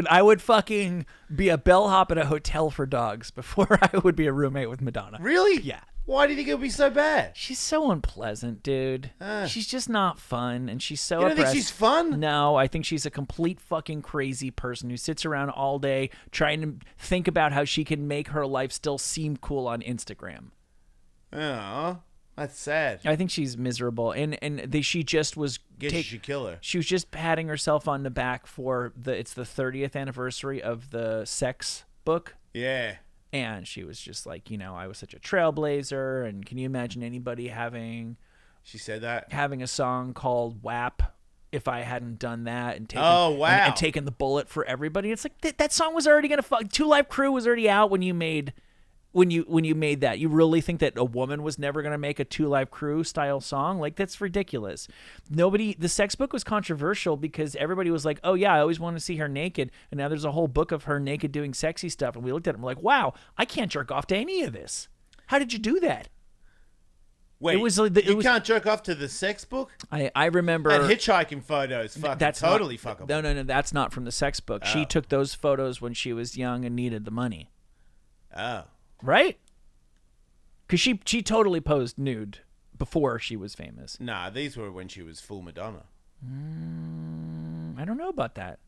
S3: I would fucking be a bellhop at a hotel for dogs before I would be a roommate with Madonna.
S1: Really?
S3: Yeah.
S1: Why do you think it would be so bad?
S3: She's so unpleasant, dude. She's just not fun, and she's so
S1: You don't think
S3: oppressed.
S1: she's fun?
S3: No, I think she's a complete fucking crazy person who sits around all day trying to think about how she can make her life still seem cool on Instagram.
S1: Oh, that's sad.
S3: I think she's miserable, and she just was.
S1: Guess you should kill her.
S3: She was just patting herself on the back for it's the 30th anniversary of the Sex book.
S1: Yeah.
S3: And she was just like, I was such a trailblazer, and can you imagine anybody having
S1: She said that.
S3: a song called WAP if I hadn't done that and taken and taken the bullet for everybody? It's like that song was already gonna fuck. Two Live Crew was already out when you made when you made that? You really think that a woman was never going to make a Two Live Crew style song? Like, that's ridiculous. The sex book was controversial because everybody was like, oh yeah, I always wanted to see her naked, and now there's a whole book of her naked doing sexy stuff, and we looked at it and we're like, wow, I can't jerk off to any of this. How did you do that?
S1: Wait, you can't jerk off to the sex book?
S3: I remember
S1: that hitchhiking photos. That's totally fuckable.
S3: No, that's not from the sex book. She took those photos when she was young and needed the money.
S1: Oh.
S3: Right? Because she totally posed nude before she was famous.
S1: Nah, these were when she was full Madonna.
S3: I don't know about that.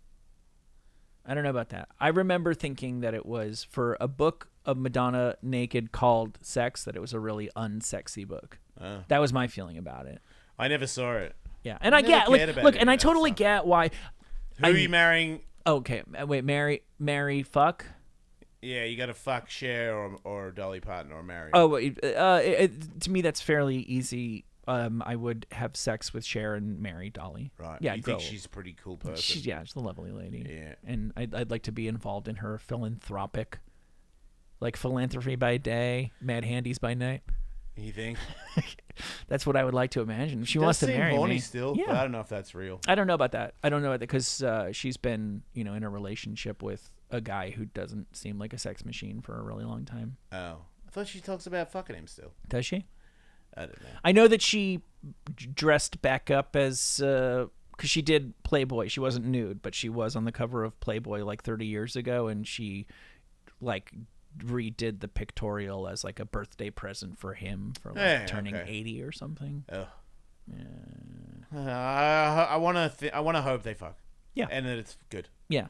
S3: I remember thinking that it was for a book of Madonna naked called Sex, that it was a really unsexy book. That was my feeling about it.
S1: I never saw it.
S3: Yeah, and I get and I totally get why.
S1: Who are you marrying?
S3: Okay, wait, marry, fuck.
S1: Yeah, you got to fuck Cher or Dolly Parton or marry.
S3: Oh, to me that's fairly easy. I would have sex with Cher and marry Dolly.
S1: Right.
S3: Yeah,
S1: you think she's a pretty cool person?
S3: She's a lovely lady.
S1: Yeah.
S3: And I'd like to be involved in her philanthropic, like philanthropy by day, mad handies by night.
S1: You think?
S3: That's what I would like to imagine. If she
S1: Does
S3: wants to
S1: seem
S3: marry
S1: horny
S3: me,
S1: still,
S3: yeah.
S1: but I don't know if that's real.
S3: I don't know about that. Because she's been, in a relationship with a guy who doesn't seem like a sex machine for a really long time.
S1: Oh, I thought she talks about fucking him still.
S3: Does she?
S1: I don't know.
S3: I know that she dressed back up as because she did Playboy. She wasn't nude, but she was on the cover of Playboy like 30 years ago, and she like redid the pictorial as like a birthday present for him for like turning 80 or something.
S1: Ugh.
S3: Yeah.
S1: I want to hope they fuck.
S3: Yeah.
S1: And that it's good.
S3: Yeah.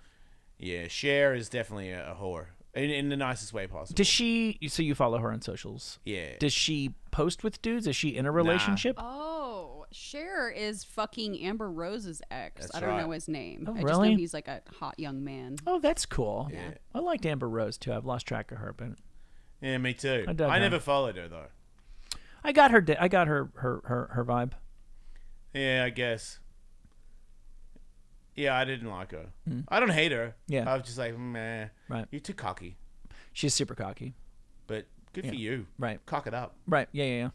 S1: Yeah, Cher is definitely a whore in the nicest way possible.
S3: Does she? So you follow her on socials?
S1: Yeah.
S3: Does she post with dudes? Is she in a relationship?
S4: Oh, Cher is fucking Amber Rose's ex.
S1: That's
S4: I don't
S1: right.
S4: know his name.
S3: Oh,
S4: I just
S3: really?
S4: know he's like a hot young man.
S3: Oh, that's cool.
S1: Yeah.
S3: I liked Amber Rose too. I've lost track of her, but
S1: Yeah, me too.
S3: I dug her.
S1: never followed her though.
S3: I got her. I got her vibe.
S1: Yeah, I guess. Yeah, I didn't like her. I don't hate her.
S3: Yeah.
S1: I was just like, meh.
S3: Right.
S1: You're too cocky.
S3: She's super cocky.
S1: But good for you.
S3: Right.
S1: Cock it up.
S3: Right. Yeah.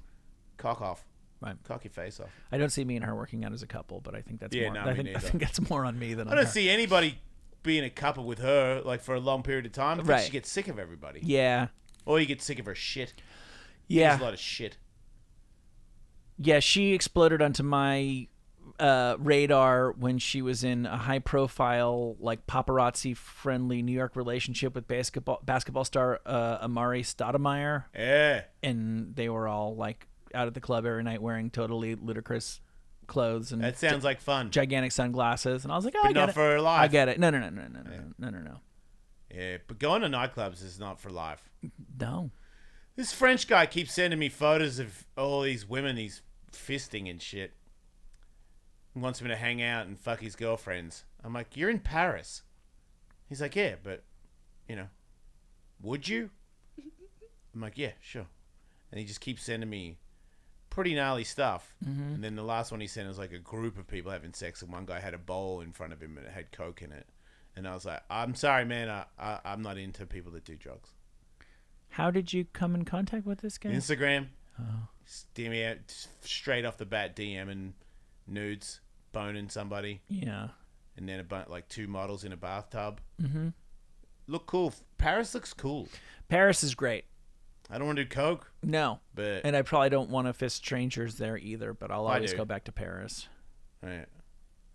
S1: Cock off.
S3: Right.
S1: Cock your face off.
S3: I don't see me and her working out as a couple, but I think that's more.
S1: No,
S3: I
S1: me
S3: think
S1: neither.
S3: that's more on me than
S1: I
S3: on
S1: don't
S3: her.
S1: see anybody being a couple with her like for a long period of time. I think
S3: Right.
S1: she gets sick of everybody.
S3: Yeah.
S1: Or you get sick of her shit.
S3: Yeah.
S1: There's a lot of shit.
S3: Yeah. She exploded onto my radar when she was in a high-profile, like paparazzi-friendly New York relationship with basketball star Amari Stoudemire,
S1: Yeah.
S3: and they were all like out at the club every night wearing totally ludicrous clothes and
S1: That sounds like fun.
S3: gigantic sunglasses, and I was like, oh,
S1: But
S3: I get
S1: not
S3: it.
S1: for life.
S3: I get it. No.
S1: Yeah, but going to nightclubs is not for life.
S3: No.
S1: This French guy keeps sending me photos of all these women he's fisting and shit. He wants me to hang out and fuck his girlfriends. I'm like, you're in Paris. He's like, yeah, but, would you? I'm like, yeah, sure. And he just keeps sending me pretty gnarly stuff. Mm-hmm. And then the last one he sent was like a group of people having sex, and one guy had a bowl in front of him and it had coke in it. And I was like, I'm sorry, man. I'm not into people that do drugs.
S3: How did you come in contact with this guy?
S1: Instagram. Oh. DM out straight off the bat, DMing nudes, boning somebody.
S3: Yeah.
S1: And then like two models in a bathtub. Mm-hmm. Look cool. Paris looks cool.
S3: Paris is great.
S1: I don't want to do coke.
S3: No.
S1: But
S3: and I probably don't want to fist strangers there either, but I'll always
S1: do.
S3: go back to Paris.
S1: Right.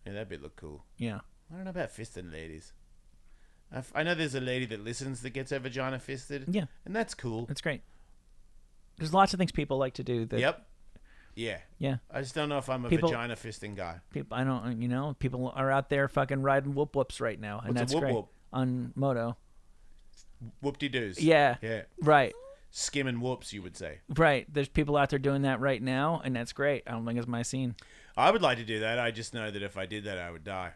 S1: Yeah, that bit look cool.
S3: Yeah.
S1: I don't know about fisting ladies. I know there's a lady that listens that gets her vagina fisted.
S3: Yeah.
S1: And that's cool.
S3: That's great. There's lots of things people like to do. That,
S1: Yep. Yeah.
S3: Yeah.
S1: I just don't know if I'm a
S3: People-
S1: vagina fisting guy.
S3: People, I don't, people are out there fucking riding whoop whoops right now, and
S1: What's a
S3: that's
S1: whoop
S3: great
S1: whoop?
S3: on moto.
S1: Whoop-de-doos.
S3: Yeah.
S1: Yeah.
S3: Right.
S1: Skimming whoops, you would say.
S3: Right. There's people out there doing that right now, and that's great. I don't think it's my scene.
S1: I would like to do that. I just know that if I did that, I would die.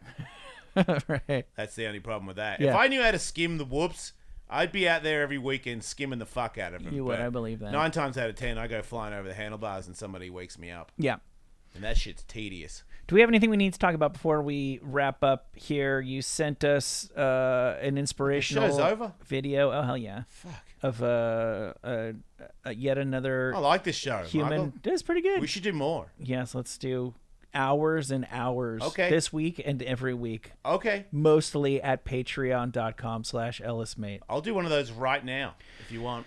S3: Right.
S1: That's the only problem with that.
S3: Yeah.
S1: If I knew how to skim the whoops, I'd be out there every weekend skimming the fuck out of them.
S3: You would,
S1: But
S3: I believe that.
S1: 9 times out of 10, I go flying over the handlebars and somebody wakes me up.
S3: Yeah.
S1: And that shit's tedious.
S3: Do we have anything we need to talk about before we wrap up here? You sent us an inspirational
S1: The show's over?
S3: video. Oh, hell yeah.
S1: Fuck.
S3: Of yet another
S1: I like this show,
S3: human.
S1: Michael.
S3: It's pretty good.
S1: We should do more.
S3: Yes, let's do hours and hours this week and every week.
S1: Okay.
S3: Mostly at patreon.com/ellismate.
S1: I'll do one of those right now if you want.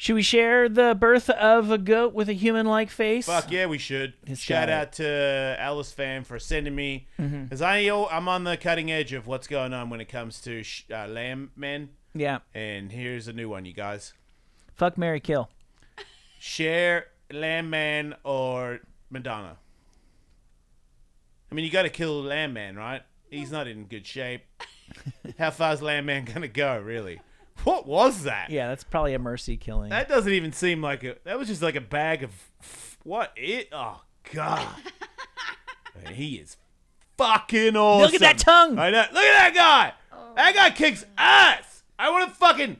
S3: Should we share the birth of a goat with a human-like face?
S1: Fuck yeah, we should.
S3: It's
S1: Shout
S3: got
S1: out to Alice fam for sending me, because I'm on the cutting edge of what's going on when it comes to lamb men.
S3: Yeah.
S1: And here's a new one, you guys.
S3: Fuck, marry, kill.
S1: Share lamb man or Madonna. I mean, you got to kill lamb man, right? He's not in good shape. How far's lamb man gonna go, really? What was that?
S3: Yeah, that's probably a mercy killing.
S1: That doesn't even seem like that was just like a bag of what it. Oh God, man, he is fucking awesome.
S3: Look at that tongue.
S1: I know. Look at that guy. That guy kicks ass. I want to fucking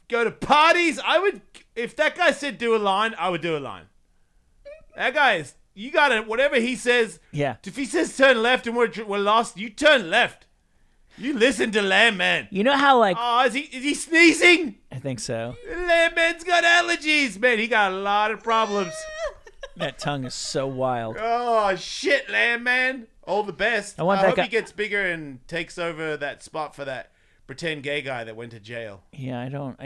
S1: go to parties. I would, if that guy said do a line, I would do a line. That guy is. You gotta whatever he says.
S3: Yeah.
S1: If he says turn left and we're lost, you turn left. You listen to Lamb Man.
S3: You know how, like...
S1: Oh, is he sneezing?
S3: I think so.
S1: Lamb Man's got allergies, man. He got a lot of problems.
S3: That tongue is so wild.
S1: Oh, shit, Lamb Man. All the best.
S3: I want
S1: I
S3: that
S1: hope
S3: guy-
S1: he gets bigger and takes over that spot for that pretend gay guy that went to jail.
S3: Yeah, I don't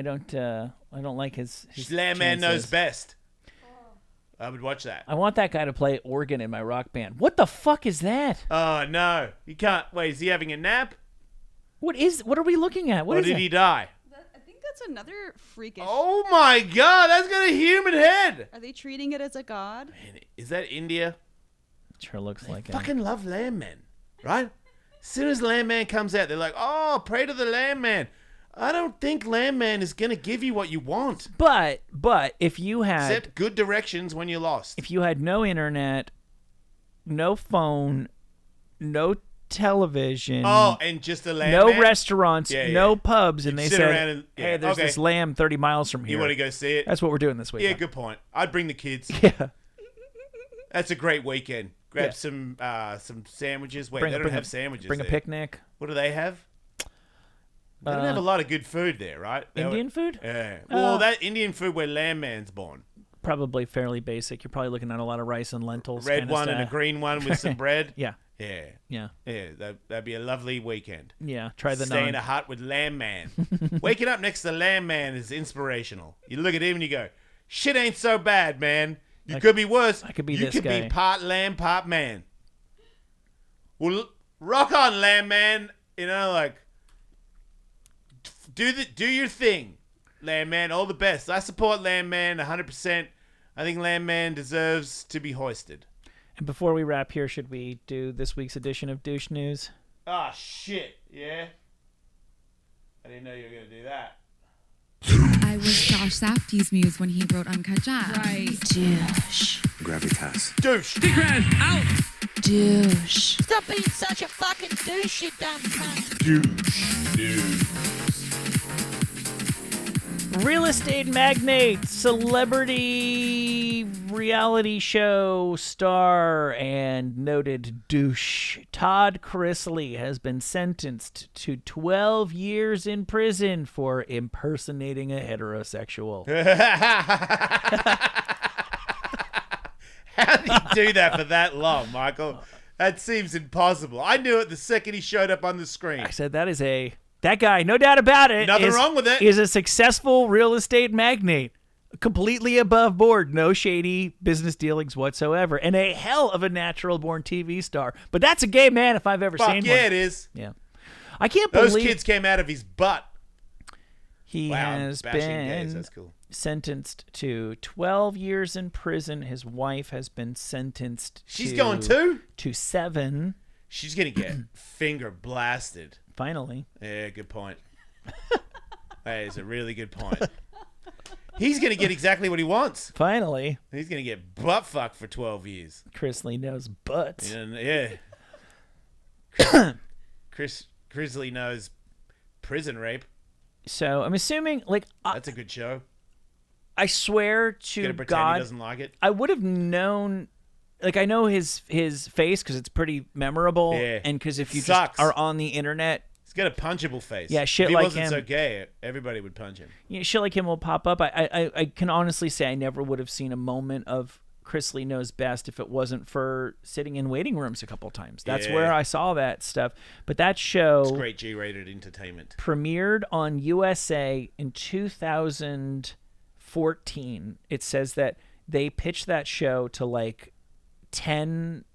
S3: like his
S1: Lamb Man knows
S3: chances.
S1: best. I would watch that.
S3: I want that guy to play organ in my rock band. What the fuck is that?
S1: Oh, no. You can't. Wait, is he having a nap?
S3: What are we looking at? What
S1: Or
S3: is
S1: did
S3: it?
S1: he die?
S4: I think that's another freakish.
S1: Oh, my God. That's got a human head.
S4: Are they treating it as a god?
S1: Man, is that India?
S3: Sure looks like it.
S1: Fucking love Lamb Man, right? As soon as Lamb Man comes out, they're like, oh, pray to the Lamb Man. I don't think Lamb Man is going to give you what you want.
S3: But if you had
S1: Except good directions when you're lost.
S3: if you had no internet, no phone, no television,
S1: Oh, and just a Lamb
S3: no
S1: Man?
S3: restaurants,
S1: Yeah,
S3: no
S1: yeah.
S3: pubs, and
S1: You'd
S3: they
S1: sit
S3: said,
S1: around and-
S3: "Hey,
S1: yeah,
S3: there's
S1: okay.
S3: this lamb 30 miles from here."
S1: You want to go see it?
S3: That's what we're doing this
S1: Yeah,
S3: weekend.
S1: good point. I'd bring the kids.
S3: Yeah.
S1: That's a great weekend. Grab
S3: Yeah.
S1: some sandwiches. Wait,
S3: Bring-
S1: they don't
S3: bring
S1: have
S3: a-
S1: sandwiches
S3: Bring a
S1: there.
S3: picnic.
S1: What do they have? They don't have a lot of good food there, right?
S3: Indian food?
S1: Yeah. Well, that Indian food where Lamb Man's born.
S3: Probably fairly basic. You're probably looking at a lot of rice and lentils.
S1: Red
S3: kinda
S1: one and a
S3: stuff.
S1: green one with some bread.
S3: Yeah.
S1: Yeah.
S3: Yeah.
S1: Yeah, that'd be a lovely weekend.
S3: Yeah. Try the
S1: Stay in
S3: naan.
S1: a hut with Lamb Man. Waking up next to Lamb Man is inspirational. You look at him and you go, shit ain't so bad, man. You could be worse.
S3: I could be
S1: you
S3: this
S1: could
S3: guy.
S1: be part lamb, part man. Well, rock on, Lamb Man. You know, like, do your thing, Lamb Man. All the best. I support Lamb Man 100%. I think Lamb Man deserves to be hoisted.
S3: And before we wrap here, should we do this week's edition of Douche News?
S1: Ah, shit. Yeah? I didn't know you were going to do that.
S5: I was Josh Safdie's muse when he wrote Uncut Gems.
S6: Right.
S7: Douche.
S8: Gravitas.
S1: Douche.
S7: Douche.
S6: Stop being such a fucking douche, you dumb cunt.
S3: Real estate magnate, celebrity reality show star, and noted douche Todd Chrisley has been sentenced to 12 years in prison for impersonating a heterosexual.
S1: How do you do that for that long, Michael? That seems impossible. I knew it the second he showed up on the screen.
S3: I said that guy, no doubt about it.
S1: Nothing wrong with it.
S3: Is a successful real estate magnate. Completely above board, no shady business dealings whatsoever, and a hell of a natural-born TV star. But that's a gay man if I've ever
S1: Fuck
S3: seen
S1: yeah,
S3: one.
S1: it is.
S3: Yeah, I can't
S1: Those
S3: believe
S1: kids came out of his butt.
S3: he
S1: Wow, I'm
S3: has
S1: bashing
S3: been
S1: gays. That's cool.
S3: sentenced to 12 years in prison. His wife has been sentenced.
S1: She's going to?
S3: to 7.
S1: She's going to get finger blasted.
S3: Finally,
S1: Yeah, good point. That is a really good point. He's going to get exactly what he wants.
S3: finally,
S1: He's going to get butt fucked for 12 years.
S3: Chrisley knows butts.
S1: Yeah. Grizzly knows prison rape.
S3: So I'm assuming, like,
S1: That's a good show.
S3: I swear
S1: He's
S3: to
S1: going to pretend he
S3: God,
S1: doesn't like it.
S3: I would have known like I know his face because it's pretty memorable,
S1: Yeah.
S3: and because if you
S1: Sucks.
S3: just are on the internet,
S1: He's got a punchable face.
S3: Yeah, shit
S1: if he
S3: like
S1: wasn't
S3: him.
S1: so gay, everybody would punch him.
S3: shit like him will pop up. I can honestly say I never would have seen a moment of Chris Lee Knows Best if it wasn't for sitting in waiting rooms a couple times. That's
S1: Yeah.
S3: where I saw that stuff. But that show
S1: It's great G-rated entertainment.
S3: premiered on USA in 2014. It says that they pitched that show to like 10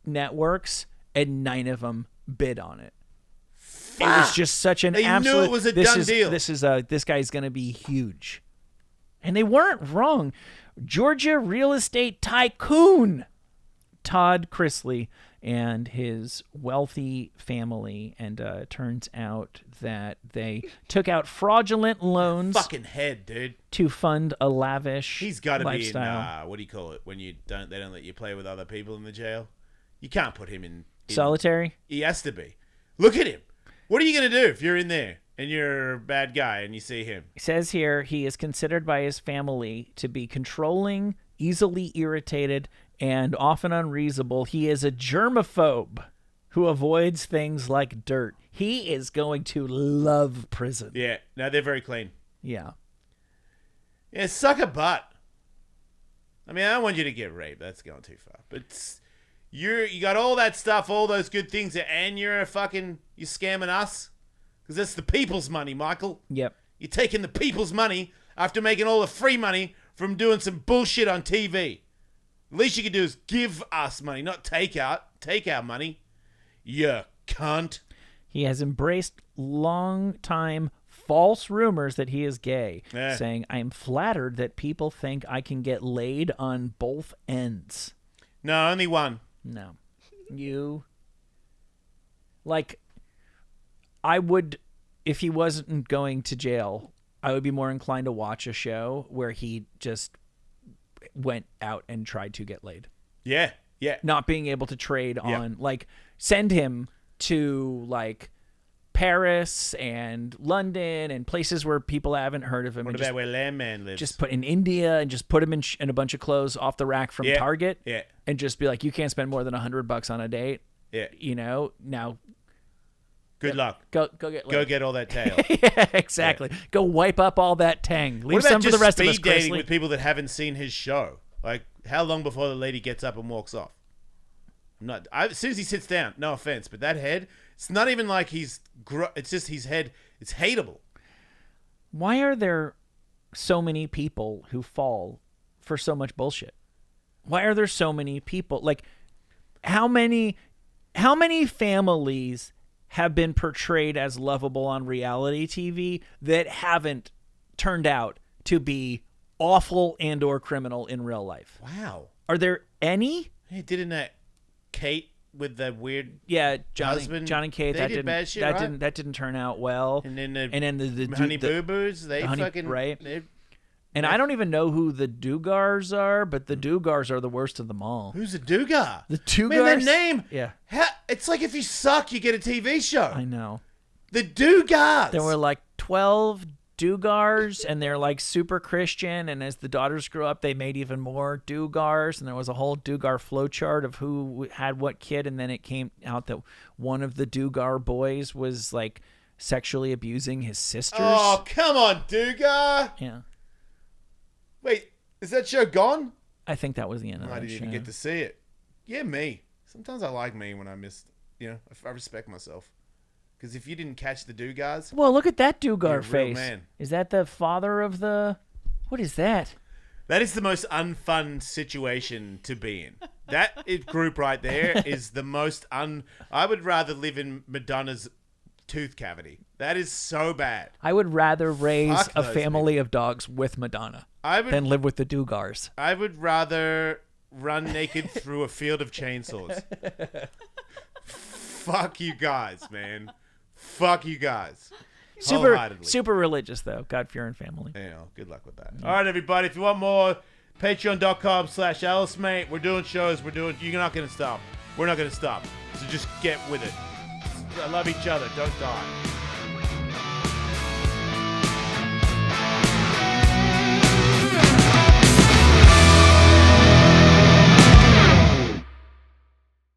S3: networks and 9 of them bid on it. It was just such an
S1: They knew
S3: absolute.
S1: it was a
S3: this
S1: done
S3: is,
S1: deal.
S3: This guy's going to be huge, and they weren't wrong. Georgia real estate tycoon Todd Chrisley and his wealthy family, and turns out that they took out fraudulent loans
S1: Fucking head, dude.
S3: to fund a lavish
S1: He's got to be in,
S3: lifestyle.
S1: what do you call it, when they don't let you play with other people in the jail? You can't put him in
S3: Solitary.
S1: He has to be. Look at him. What are you going to do if you're in there and you're a bad guy and you see him?
S3: It says here he is considered by his family to be controlling, easily irritated, and often unreasonable. He is a germaphobe who avoids things like dirt. He is going to love prison.
S1: Yeah. No, they're very clean.
S3: Yeah.
S1: Yeah, suck a butt. I mean, I don't want you to get raped. That's going too far. But you got all that stuff, all those good things, and you're scamming us? Because that's the people's money, Michael.
S3: Yep.
S1: You're taking the people's money after making all the free money from doing some bullshit on TV. The least you can do is give us money, not take our money. You cunt.
S3: He has embraced long-time false rumors that he is gay,
S1: Yeah.
S3: saying, I am flattered that people think I can get laid on both ends.
S1: No, only one.
S3: No. You... Like, I would... If he wasn't going to jail, I would be more inclined to watch a show where he just went out and tried to get laid.
S1: Yeah, yeah.
S3: Not being able to trade
S1: Yeah.
S3: on, like, send him to, like, Paris and London and places where people haven't heard of him.
S1: What
S3: and
S1: about where Landman lives?
S3: just put in India and just put him in a bunch of clothes off the rack from
S1: Yeah,
S3: Target.
S1: yeah.
S3: And just be like, you can't spend more than $100 on a date.
S1: Yeah.
S3: You know, now
S1: Good luck.
S3: go get laid.
S1: Go get all that tail.
S3: Yeah, exactly. Go wipe up all that tang. Leave
S1: What about
S3: some for
S1: just
S3: the rest of us,
S1: speed dating
S3: Chrisley.
S1: with people that haven't seen his show? Like, how long before the lady gets up and walks off? As soon as he sits down, no offense, but that head, it's not even like it's just his head, it's hateable.
S3: Why are there so many people who fall for so much bullshit? Why are there so many people? Like, how many families have been portrayed as lovable on reality TV that haven't turned out to be awful and or criminal in real life?
S1: Wow.
S3: Are there any?
S1: Hey, didn't that Kate with the weird
S3: Yeah, John
S1: husband?
S3: and Kate.
S1: They
S3: That
S1: did
S3: didn't.
S1: bad shit,
S3: that
S1: right?
S3: didn't. That didn't turn out well.
S1: And then the
S3: the
S1: Honey Boo Boos, they
S3: honey-
S1: fucking
S3: right.
S1: they-
S3: And I don't even know who the Dugars are, but the Dugars are the worst of them all.
S1: Who's a Dugar?
S3: The Dugars.
S1: Man, their name.
S3: Yeah,
S1: It's like if you suck, you get a TV show.
S3: I know.
S1: The Dugars.
S3: There were like 12 Dugars, and they're like super Christian. And as the daughters grew up, they made even more Dugars, and there was a whole Dugar flowchart of who had what kid. And then it came out that one of the Dugar boys was like sexually abusing his sisters.
S1: Oh, come on, Dugar.
S3: Yeah,
S1: Wait, is that show gone?
S3: I think that was the end of
S1: I
S3: that
S1: didn't even
S3: show.
S1: get to see it. Yeah, me. Sometimes I like me when I missed. I respect myself. Because if you didn't catch the Dugars,
S3: Well, look at that Dugar
S1: You're a real
S3: face.
S1: man.
S3: Is that the father of the? What is that?
S1: that is the most unfun situation to be in. Group right there is the most I would rather live in Madonna's tooth cavity. That is so bad.
S3: I would rather raise
S1: Fuck
S3: a
S1: those
S3: family of dogs with Madonna than live with the Dugars.
S1: I would rather run naked through a field of chainsaws. Fuck you guys, man. Fuck you guys. Wholeheartedly.
S3: Super religious though. God-fearing family.
S1: Yeah, good luck with that. All right, everybody. If you want more, patreon.com/Ellis, mate. We're doing shows. You're not going to stop. We're not going to stop. So just get with it. I love each other. Don't die.